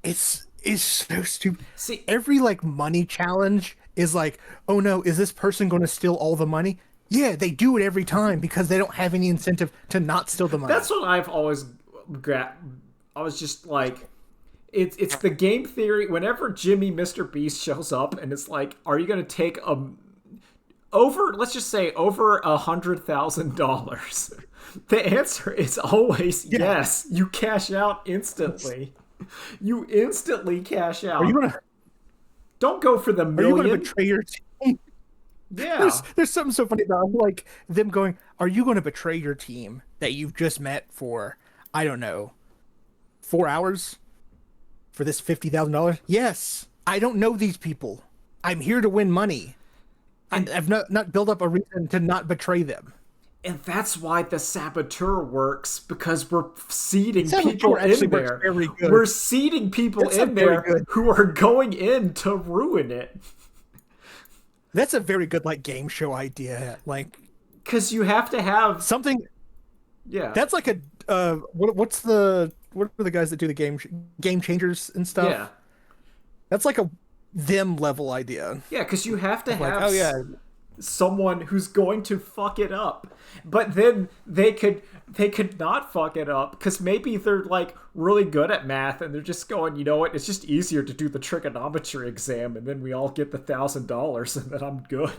It's so stupid. See, every like money challenge is like, oh no, is this person going to steal all the money? Yeah, they do it every time because they don't have any incentive to not steal the money. That's what I've always I was just like, it's the game theory. Whenever Jimmy Mr. Beast shows up and it's like, are you going to take let's just say over $100,000? The answer is always yes. You cash out instantly. You instantly cash out. Are you gonna? Don't go for the million. Are you going to betray your team? Yeah. There's something so funny about like them going, are you going to betray your team that you've just met for, I don't know, 4 hours for this $50,000? Yes. I don't know these people. I'm here to win money. I've not built up a reason to not betray them. And that's why the Saboteur works, because we're seeding people in there. We're seeding people in there who are going in to ruin it. That's a very good like game show idea. Like, because you have to have something. Yeah, that's like a what are the guys that do the game changers and stuff? Yeah, that's like a them level idea. Yeah, because you have to have someone who's going to fuck it up, but then they could not fuck it up because maybe they're like really good at math and they're just going, you know what, it's just easier to do the trigonometry exam and then we all get the $1,000 and then I'm good.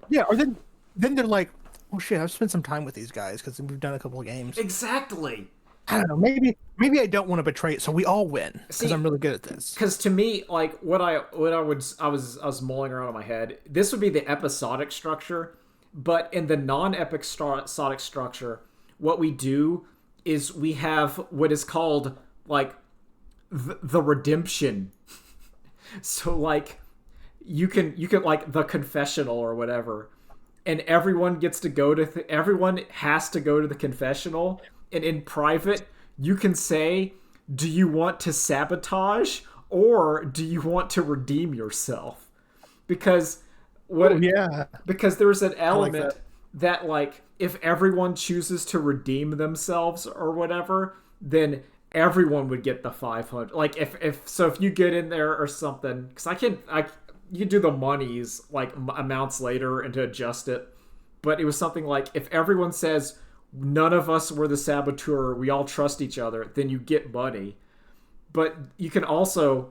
Yeah, or then they're like, oh shit, I've spent some time with these guys because we've done a couple of games. Exactly. I don't know. Maybe I don't want to betray it, so we all win because I'm really good at this. Because to me, like I was mulling around in my head. This would be the episodic structure, but in the non-episodic structure, what we do is we have what is called like the redemption. So like you can like the confessional or whatever, and everyone gets to go to everyone has to go to the confessional. And in private, you can say, do you want to sabotage or do you want to redeem yourself? Because because there's an element that like if everyone chooses to redeem themselves or whatever, then everyone would get the 500. Like if you get in there or something, because you can do the monies like amounts later and to adjust it, but it was something like if everyone says none of us were the Saboteur, we all trust each other, then you get money. But you can also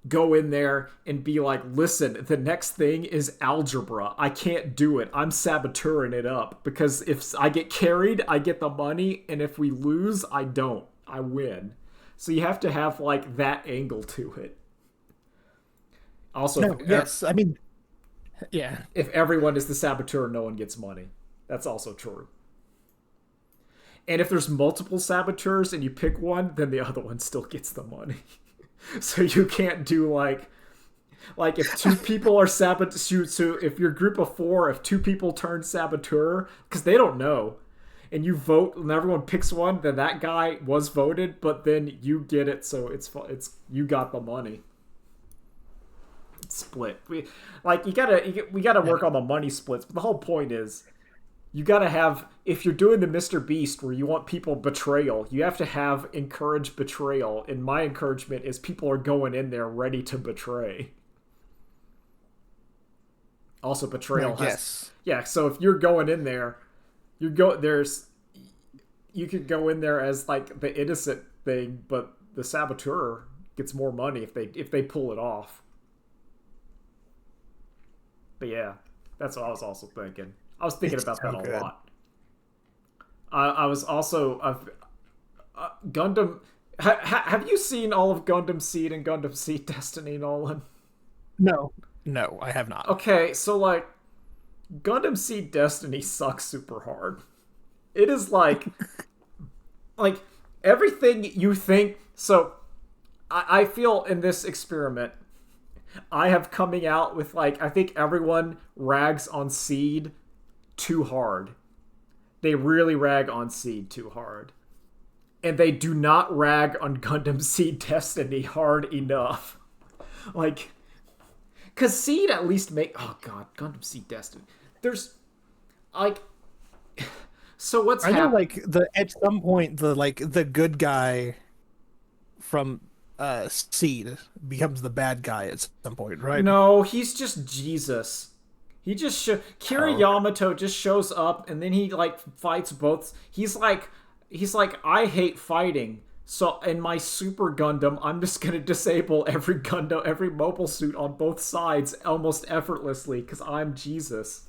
go in there and be like, listen, the next thing is algebra. I can't do it. I'm saboteuring it up because if I get carried, I get the money, and if we lose, I don't. I win. So you have to have like that angle to it. Also, yes, I mean, yeah. If everyone is the Saboteur, no one gets money. That's also true. And if there's multiple Saboteurs and you pick one, then the other one still gets the money. So you can't do like if two people are Saboteur, so if your group of 4, if 2 people turn Saboteur, because they don't know, and you vote and everyone picks one, then that guy was voted, but then you get it, so it's you got the money. It's split. We gotta work on the money splits, but the whole point is you gotta have, if you're doing the Mr. Beast where you want people betrayal, you have to have encourage betrayal, and my encouragement is people are going in there ready to betray. Also, betrayal has... Yeah, so if you're going in there, you could go in there as like the innocent thing, but the Saboteur gets more money if they pull it off. But yeah, that's what I was also thinking. I was thinking about that a lot. I was also Gundam. Have you seen all of Gundam Seed and Gundam Seed Destiny, Nolan? No, I have not. Okay, so like Gundam Seed Destiny sucks super hard. It is like everything you think. So I feel in this experiment, I have coming out with like, I think everyone rags on Seed too hard. They really rag on Seed too hard. And they do not rag on Gundam Seed Destiny hard enough. Like, because Seed at least oh god, Gundam Seed Destiny. There's, like, so what's happening? I know, like, at some point, the good guy from Seed becomes the bad guy at some point, right? No, he's just Jesus. He just Kira Yamato just shows up, and then he like fights both. He's like I hate fighting, so in my Super Gundam, I'm just gonna disable every Gundam, every mobile suit on both sides almost effortlessly because I'm Jesus.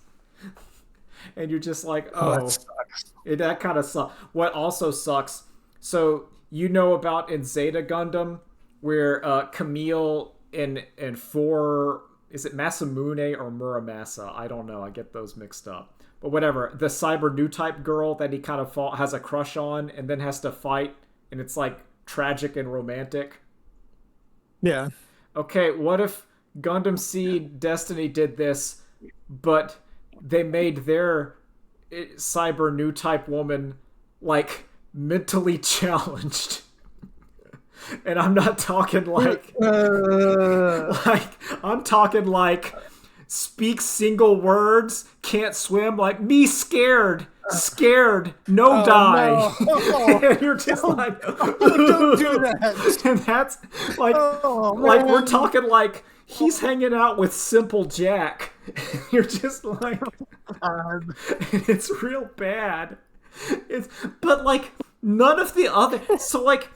And you're just like, that sucks. That kind of sucks. What also sucks? So you know about in Zeta Gundam where Camille and 4. Is it Masamune or Muramasa? I don't know. I get those mixed up. But whatever. The cyber new type girl that he kind of has a crush on and then has to fight. And it's like tragic and romantic. Yeah. Okay, what if Gundam Seed Destiny did this, but they made their cyber new type woman like mentally challenged? And I'm not talking like I'm talking like speaks single words, can't swim, like me scared, no die. No. And you're just like, don't do that. And that's like, like we're talking like he's hanging out with Simple Jack. You're just like, it's real bad. But like none of the other, so like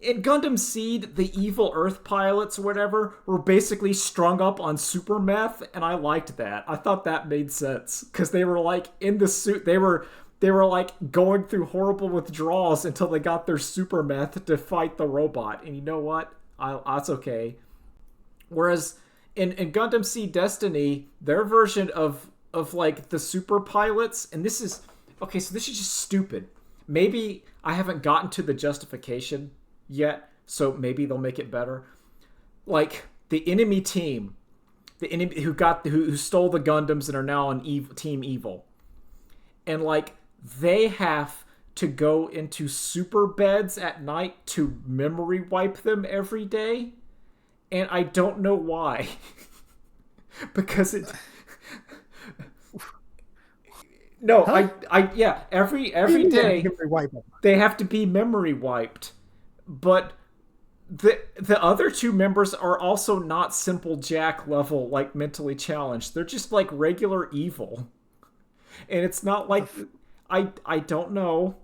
in Gundam Seed, the evil Earth pilots or whatever were basically strung up on super meth, and I liked that. I thought that made sense because they were like in the suit. They were like going through horrible withdrawals until they got their super meth to fight the robot. And you know what? That's okay. Whereas in Gundam Seed Destiny, their version of like the super pilots, and this is okay. So this is just stupid. Maybe I haven't gotten to the justification yet, so maybe they'll make it better. Like the enemy team, the enemy who stole the Gundams and are now on Team Evil, and like they have to go into super beds at night to memory wipe them every day, and I don't know why. Because it No, Huh? yeah, every Yeah, day memory wipe. they have to be memory wiped. But the other two members are also not simple Jack level, like mentally challenged. They're just like regular evil. And it's not like I don't know.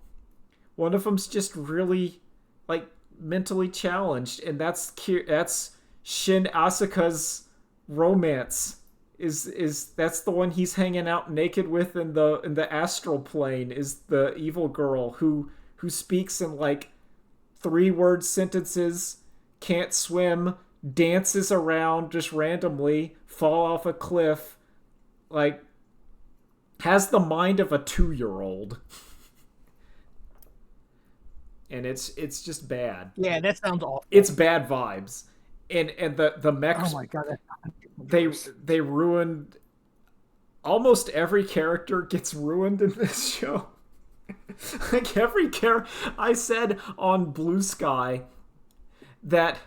One of them's just really like mentally challenged, and that's Shin Asuka's romance. Is that's the one he's hanging out naked with in the astral plane? Is the evil girl who speaks in like 3-word sentences, can't swim, dances around just randomly, fall off a cliff, like has the mind of a 2-year-old. And it's just bad. Yeah, that sounds awful. It's bad vibes. And the mechs, Oh my god, they ruined almost every character gets ruined in this show. Like every character I said on Blue Sky that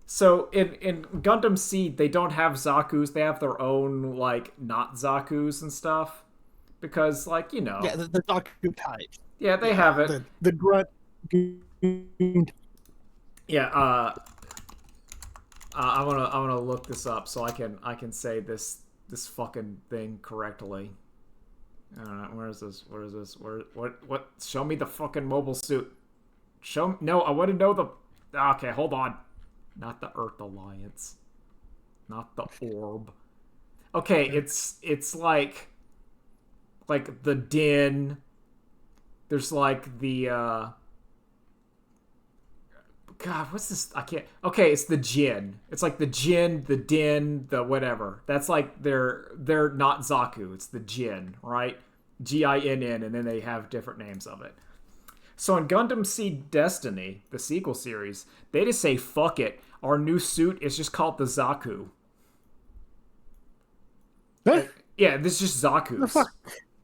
so in Gundam Seed they don't have Zaku's, they have their own like not Zaku's and stuff because like, you know. yeah, the Zaku types. Yeah, they have it. The grunt. Yeah, I wanna look this up so I can say this fucking thing correctly. Where is this? Where is this? What? Show me the fucking mobile suit. No, I want to know the. Okay, hold on. Not the Earth Alliance. Not the Orb. Okay, it's like the Din. There's like the God, what's this? I can't. Okay, it's the Jin. It's like the Jin, the Din, the whatever. That's like they're not Zaku. It's the Jin, right? Ginn, and then they have different names of it. So in Gundam Seed Destiny, the sequel series, they just say fuck it. Our new suit is just called the Zaku. Huh? Yeah, this is just Zaku's. The fuck?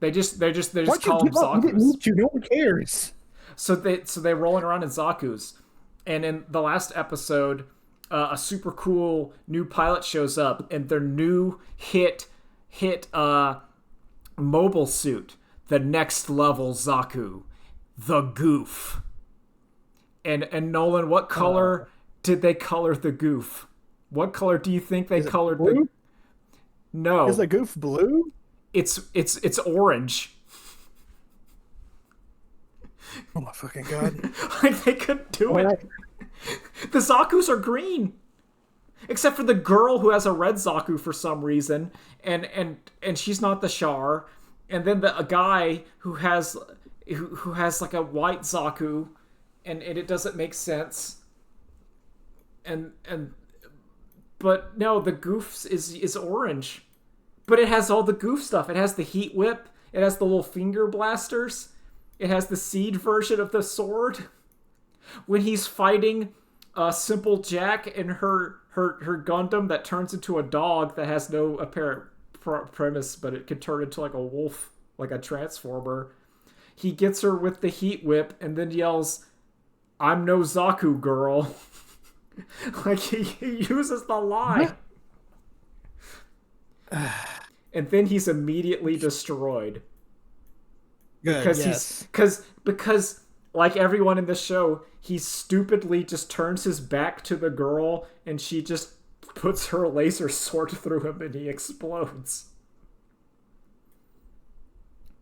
They just Why'd call you them give up? We didn't Zaku's. need you. No one cares. So they're rolling around in Zaku's. And in the last episode, a super cool new pilot shows up, and their new hit mobile suit, the next level Zaku, the Goof. And Nolan, what color did they color the Goof? What color do you think they colored blue? No, Is the Goof blue? it's orange. Oh my fucking god! Like they couldn't do it. The Zaku's are green, except for the girl who has a red Zaku for some reason, and she's not the Char. And then a guy who has like a white Zaku, and it doesn't make sense. But no, the Goofs is orange, but it has all the Goof stuff. It has the heat whip. It has the little finger blasters. It has the Seed version of the sword. When he's fighting Simple Jack and her Gundam that turns into a dog that has no apparent premise, but it can turn into like a wolf, like a transformer. He gets her with the heat whip and then yells, "I'm no Zaku, girl." Like he uses the line. And then he's immediately destroyed. Good. Because like everyone in the show, he stupidly just turns his back to the girl and she just puts her laser sword through him and he explodes.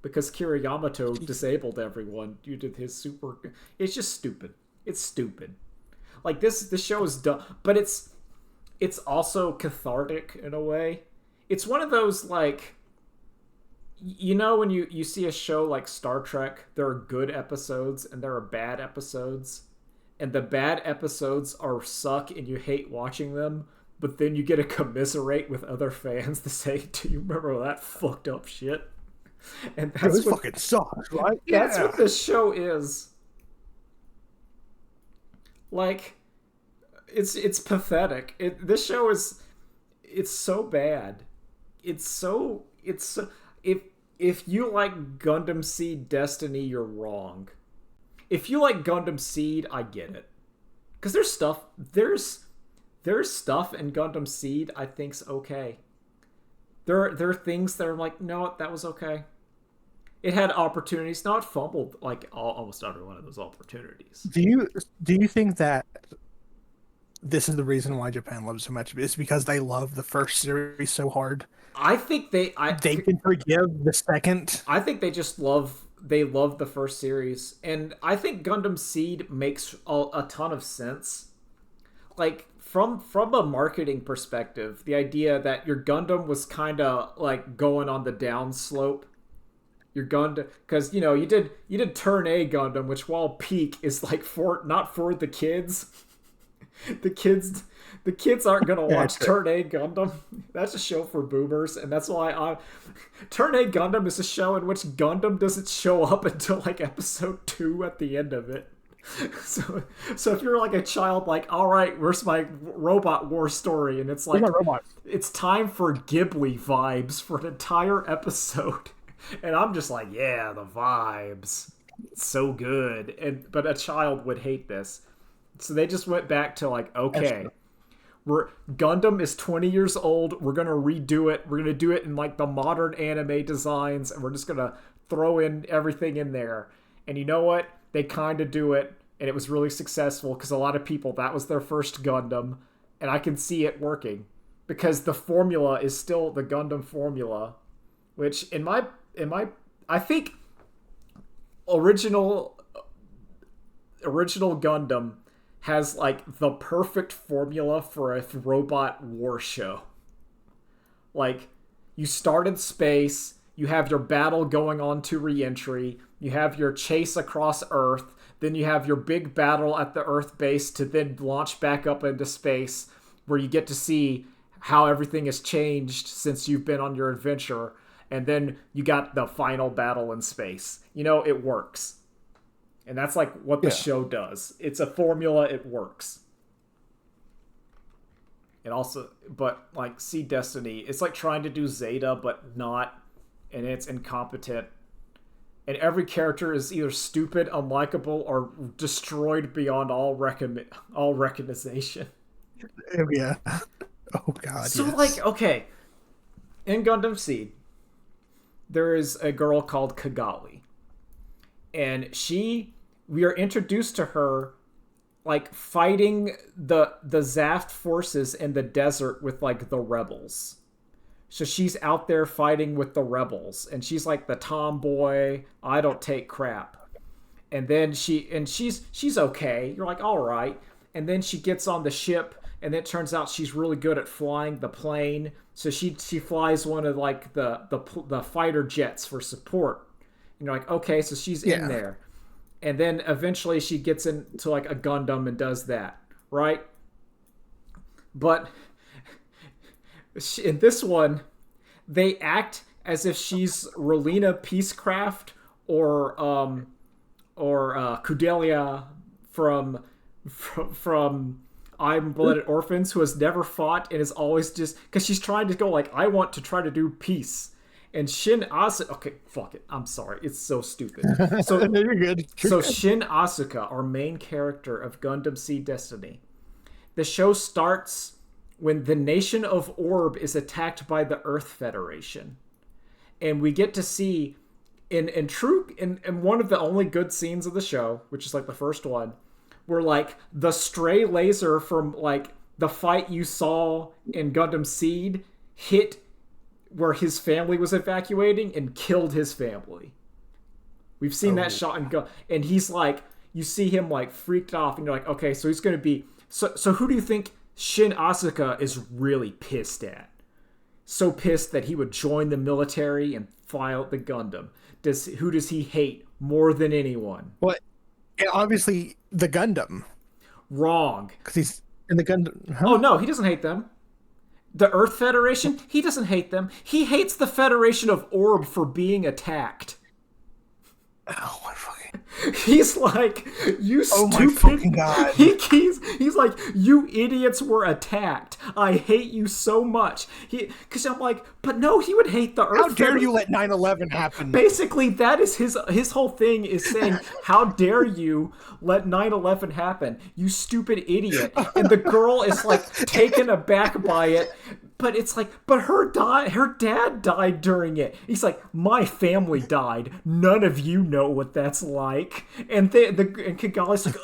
Because Kiriyamato disabled everyone due to his super... It's just stupid. It's stupid. Like this show is dumb, but it's also cathartic in a way. It's one of those like... You know when you see a show like Star Trek, there are good episodes and there are bad episodes. And the bad episodes are suck and you hate watching them, but then you get to commiserate with other fans to say, "Do you remember that fucked up shit?" And that's what fucking sucks, right? That's what this show is. Like, it's pathetic. This show is, it's so bad. If you like Gundam Seed Destiny, you're wrong. If you like Gundam Seed, I get it. Because there's stuff in Gundam Seed I think's okay. There are things that are like, no, that was okay. It had opportunities, not fumbled like almost every one of those opportunities. Do you think that this is the reason why Japan loves so much? It's because they love the first series so hard. I think they can forgive the second. I think they love the first series, and I think Gundam Seed makes a ton of sense. Like from a marketing perspective, the idea that your Gundam was kind of like going on the downslope. Your Gundam, because you did Turn A Gundam, which while peak is like not for the kids. The kids aren't gonna watch Turn A Gundam. That's a show for boomers, and that's why Turn A Gundam is a show in which Gundam doesn't show up until like episode 2 at the end of it. So if you're like a child, like, all right, where's my robot war story? And it's like, it's time for Ghibli vibes for an entire episode. And I'm just like, yeah, the vibes. It's so good. But a child would hate this. So they just went back to like, okay, Gundam is 20 years old. We're going to redo it. We're going to do it in like the modern anime designs. And we're just going to throw in everything in there. And you know what? They kind of do it. And it was really successful because a lot of people, that was their first Gundam. And I can see it working. Because the formula is still the Gundam formula. Which I think original Gundam has like the perfect formula for a robot war show. Like, you start in space, you have your battle going on to re-entry, you have your chase across Earth, then you have your big battle at the Earth base to then launch back up into space, where you get to see how everything has changed since you've been on your adventure. And then you got the final battle in space. It works. And that's like what the show does. It's a formula, it works. And also, but like Seed Destiny, it's like trying to do Zeta, but not. And it's incompetent. And every character is either stupid, unlikable, or destroyed beyond all recognition. Yeah. Oh, God. So, yes. like, okay. In Gundam Seed, there is a girl called Kigali. And we are introduced to her like fighting the Zaft forces in the desert with like the rebels. So she's out there fighting with the rebels, and she's like the tomboy, I don't take crap. And then she's okay. You're like, all right. And then she gets on the ship, and it turns out she's really good at flying the plane. So she flies one of like the fighter jets for support. And you're like, okay, so she's in there. And then eventually she gets into like a Gundam and does that, right? But in this one, they act as if she's Relina Peacecraft or Kudelia from I'm Blooded Orphans, who has never fought and is always just because she's trying to go like, I want to try to do peace. And Shin Asuka, okay, fuck it, I'm sorry, it's so stupid. So you're good. Shin Asuka, our main character of Gundam Seed Destiny, the show starts when the nation of Orb is attacked by the Earth Federation, and we get to see in one of the only good scenes of the show, which is like the first one, where like the stray laser from like the fight you saw in Gundam Seed hit where his family was evacuating and killed his family. We've seen that shot and go, and he's like, you see him like freaked off, and you're like, okay, so he's gonna be so who do you think Shin Asuka is really pissed at? So pissed that he would join the military and fly out the Gundam. Who does he hate more than anyone? Well, obviously the Gundam. Wrong. Because he's in the Gundam. Huh? Oh no, he doesn't hate them. The Earth Federation, he doesn't hate them. He hates the Federation of Orb for being attacked. Oh my fucking! He's like, you stupid. Oh my fucking god! He's like, you idiots were attacked. I hate you so much. Because I'm like, but no, he would hate the Earth. How dare you let 9/11 happen? Basically, that is his whole thing is saying, how dare you let 9/11 happen? You stupid idiot. And the girl is like taken aback by it. but it's like, but her dad died during it. He's like, my family died. None of you know what that's like. And and Kigali's like,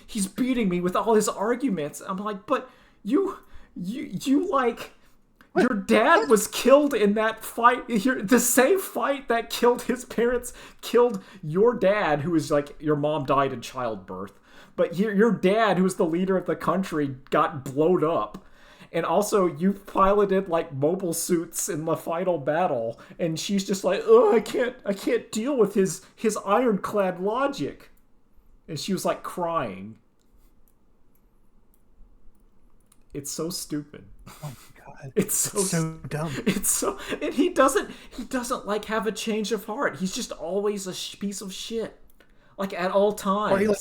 he's beating me with all his arguments. I'm like, but you like, your dad was killed in that fight. The same fight that killed his parents killed your dad, who was like, your mom died in childbirth. But your dad, who's the leader of the country, got blowed up. And also, you piloted like mobile suits in the final battle, and she's just like, "Oh, I can't deal with his ironclad logic," and she was like crying. It's so stupid. Oh my god! It's so dumb. It's so, and he doesn't like have a change of heart. He's just always a piece of shit, like at all times. Like,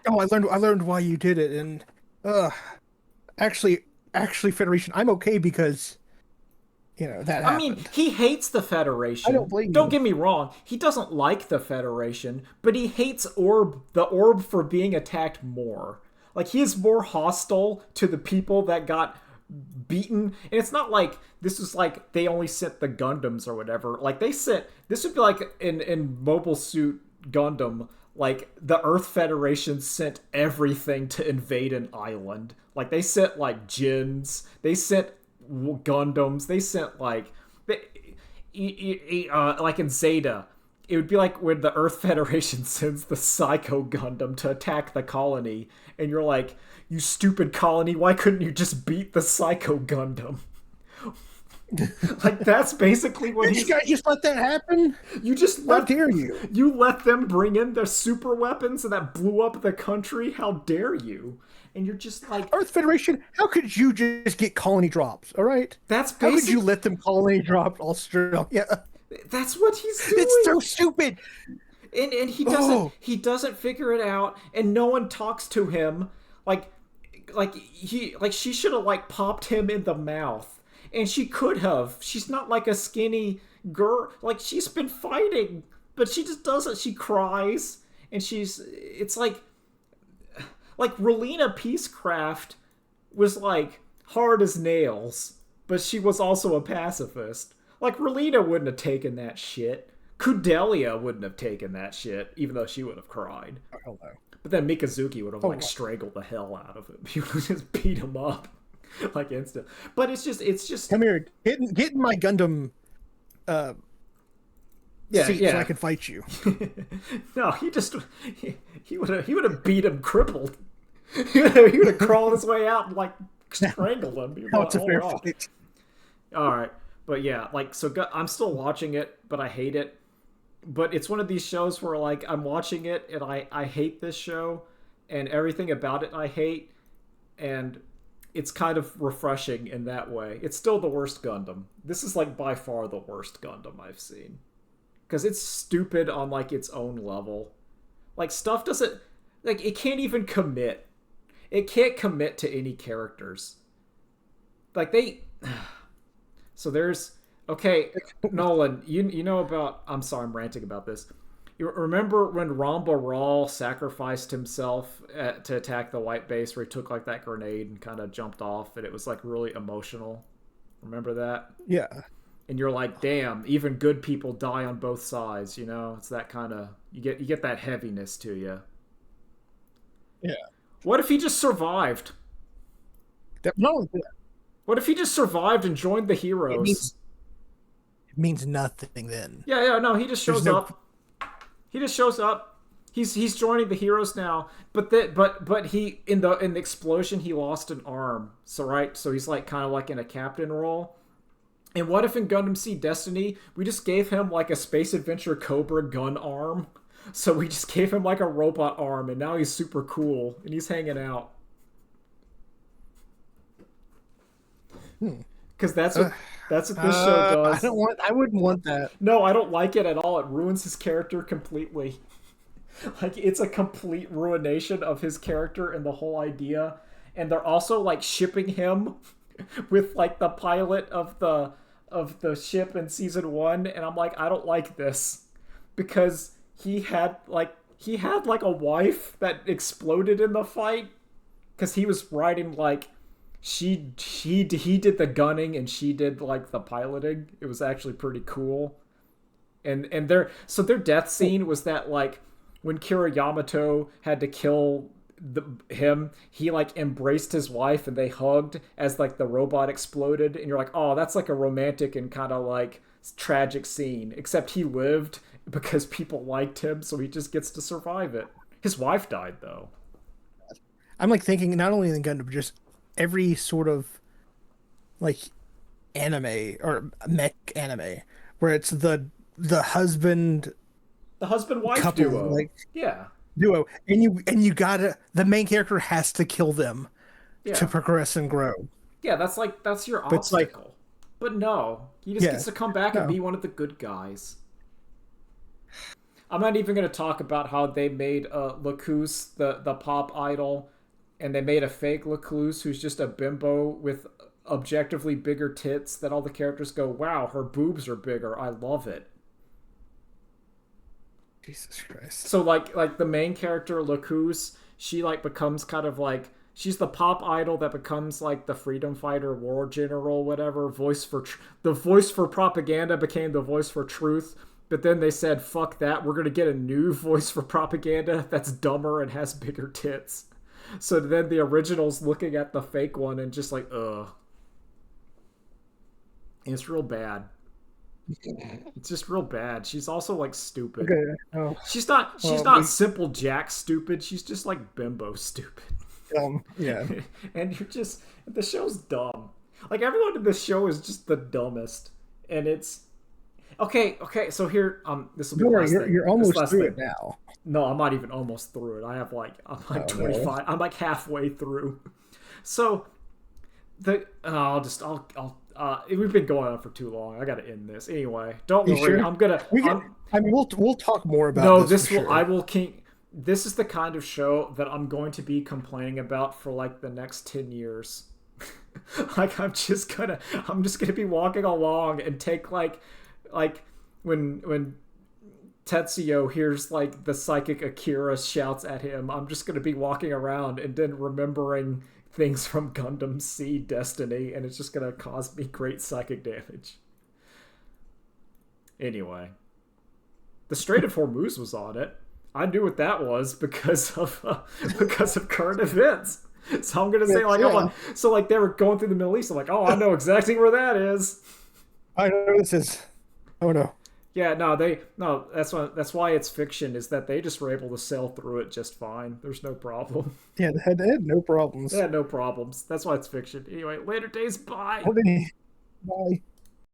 oh, I learned why you did it, and actually, Federation, I'm okay because, that happened. I mean, he hates the Federation. I don't blame you. Don't get me wrong. He doesn't like the Federation, but he hates the Orb for being attacked more. Like, he is more hostile to the people that got beaten. And it's not like this is like they only sent the Gundams or whatever. Like, this would be like in Mobile Suit Gundam, like, the Earth Federation sent everything to invade an island. Like, they sent, like, Djinns. They sent Gundams. They sent, like in Zeta. It would be like when the Earth Federation sends the Psycho Gundam to attack the colony. And you're like, you stupid colony, why couldn't you just beat the Psycho Gundam? Like, that's basically what you guys just let that happen. You just how dare you? You let them bring in their super weapons and that blew up the country. How dare you? And you're just like, Earth Federation. How could you just get colony drops? All right, that's how could you let them colony drop Australia? That's what he's doing. It's so stupid. And he doesn't figure it out, and no one talks to him. Like she should have like popped him in the mouth. And she could have. She's not like a skinny girl. Like, she's been fighting, but she just doesn't. She cries, and it's like Relina Peacecraft was like hard as nails, but she was also a pacifist. Like, Relina wouldn't have taken that shit. Kudelia wouldn't have taken that shit, even though she would have cried. Oh, no. But then Mikazuki would have strangled the hell out of him. He would have just beat him up. Like, instant. But it's just come here, get in my Gundam seat so I can fight you. No, he would have beat him crippled. He would have crawled his way out and like strangled him. No, it's a fair fight. All right, but yeah, like, so I'm still watching it, but I hate it. But it's one of these shows where like I'm watching it and I hate this show and everything about it I hate, and it's kind of refreshing in that way. It's still the worst Gundam. This is like by far the worst Gundam I've seen. Because it's stupid on like its own level. Like, stuff doesn't, like, it can't even commit. It can't commit to any characters. Like, so there's, okay, Nolan, you know about, I'm sorry, I'm ranting about this. You remember when Ramba Ral sacrificed himself to attack the white base, where he took like that grenade and kind of jumped off, and it was like really emotional? Remember that? Yeah. And you're like, damn, even good people die on both sides, you know? It's that kind of, you get that heaviness to you. Yeah. What if he just survived? What if he just survived and joined the heroes? It means nothing then. Yeah, no, he just shows up. He just shows up. He's joining the heroes now. But he in the explosion he lost an arm. So he's like kind of like in a captain role. And what if in Gundam Seed Destiny we just gave him like a Space Adventure Cobra gun arm? So we just gave him like a robot arm, and now he's super cool and he's hanging out. Because that's what this show does. I wouldn't want that. No, I don't like it at all. It ruins his character completely. Like, it's a complete ruination of his character and the whole idea. And they're also like shipping him with like the pilot of the ship in season 1, and I'm like, I don't like this, because he had like a wife that exploded in the fight, because he was riding like he did the gunning and she did like the piloting. It was actually pretty cool. And their death scene was that like when Kira Yamato had to kill him, he like embraced his wife and they hugged as like the robot exploded, and you're like, oh, that's like a romantic and kind of like tragic scene. Except he lived because people liked him, so he just gets to survive it. His wife died though. I'm like thinking not only in Gundam, but just every sort of like anime or mech anime where it's the husband The husband wife couple duo. like Yeah. duo, and you gotta the main character has to kill them Yeah. to progress and grow. Yeah, that's your But it's like, obstacle. But no, he just Yeah, gets to come back and no. be one of the good guys. I'm not even going to talk about how they made Lacus the pop idol, and they made a fake Lacus who's just a bimbo with objectively bigger tits that all the characters go, wow, her boobs are bigger. I love it. Jesus Christ. So like the main character Lacus, she like becomes kind of like she's the pop idol that becomes like the freedom fighter, war general, whatever. The voice for propaganda became the voice for truth. But then they said, fuck that, we're gonna get a new voice for propaganda that's dumber and has bigger tits. So then the original's looking at the fake one and just like, ugh. It's real bad. It's just real bad. She's also like stupid. Okay. Oh, She's not simple Jack stupid. She's just like bimbo stupid. yeah. And the show's dumb. Like everyone in this show is just the dumbest. And it's okay, so here this will be Don't the worry, last thing. you're This almost last through thing. it now. No, I'm not even almost through it. I'm like Oh, 25. no. I'm like halfway through. So we've been going on for too long. I gotta end this anyway. Don't You worry. sure? I'm gonna. We'll talk more about No, this. this will. Sure. I will. This is the kind of show that I'm going to be complaining about for like the next 10 years. Like I'm just gonna be walking along and take like when Tetsuyo hears like the psychic Akira shouts at him, I'm just gonna be walking around and then remembering things from Gundam Seed Destiny, and it's just gonna cause me great psychic damage. Anyway, the Strait of Hormuz was on it. I knew what that was because of current events. So I'm gonna say like, oh, so like they were going through the Middle East. I'm like, oh, I know exactly where that is. I know this is. Oh no. Yeah, no, that's why it's fiction, is that they just were able to sail through it just fine. There's no problem. Yeah, they had no problems. They had no problems. That's why it's fiction. Anyway, later days, bye. Bye.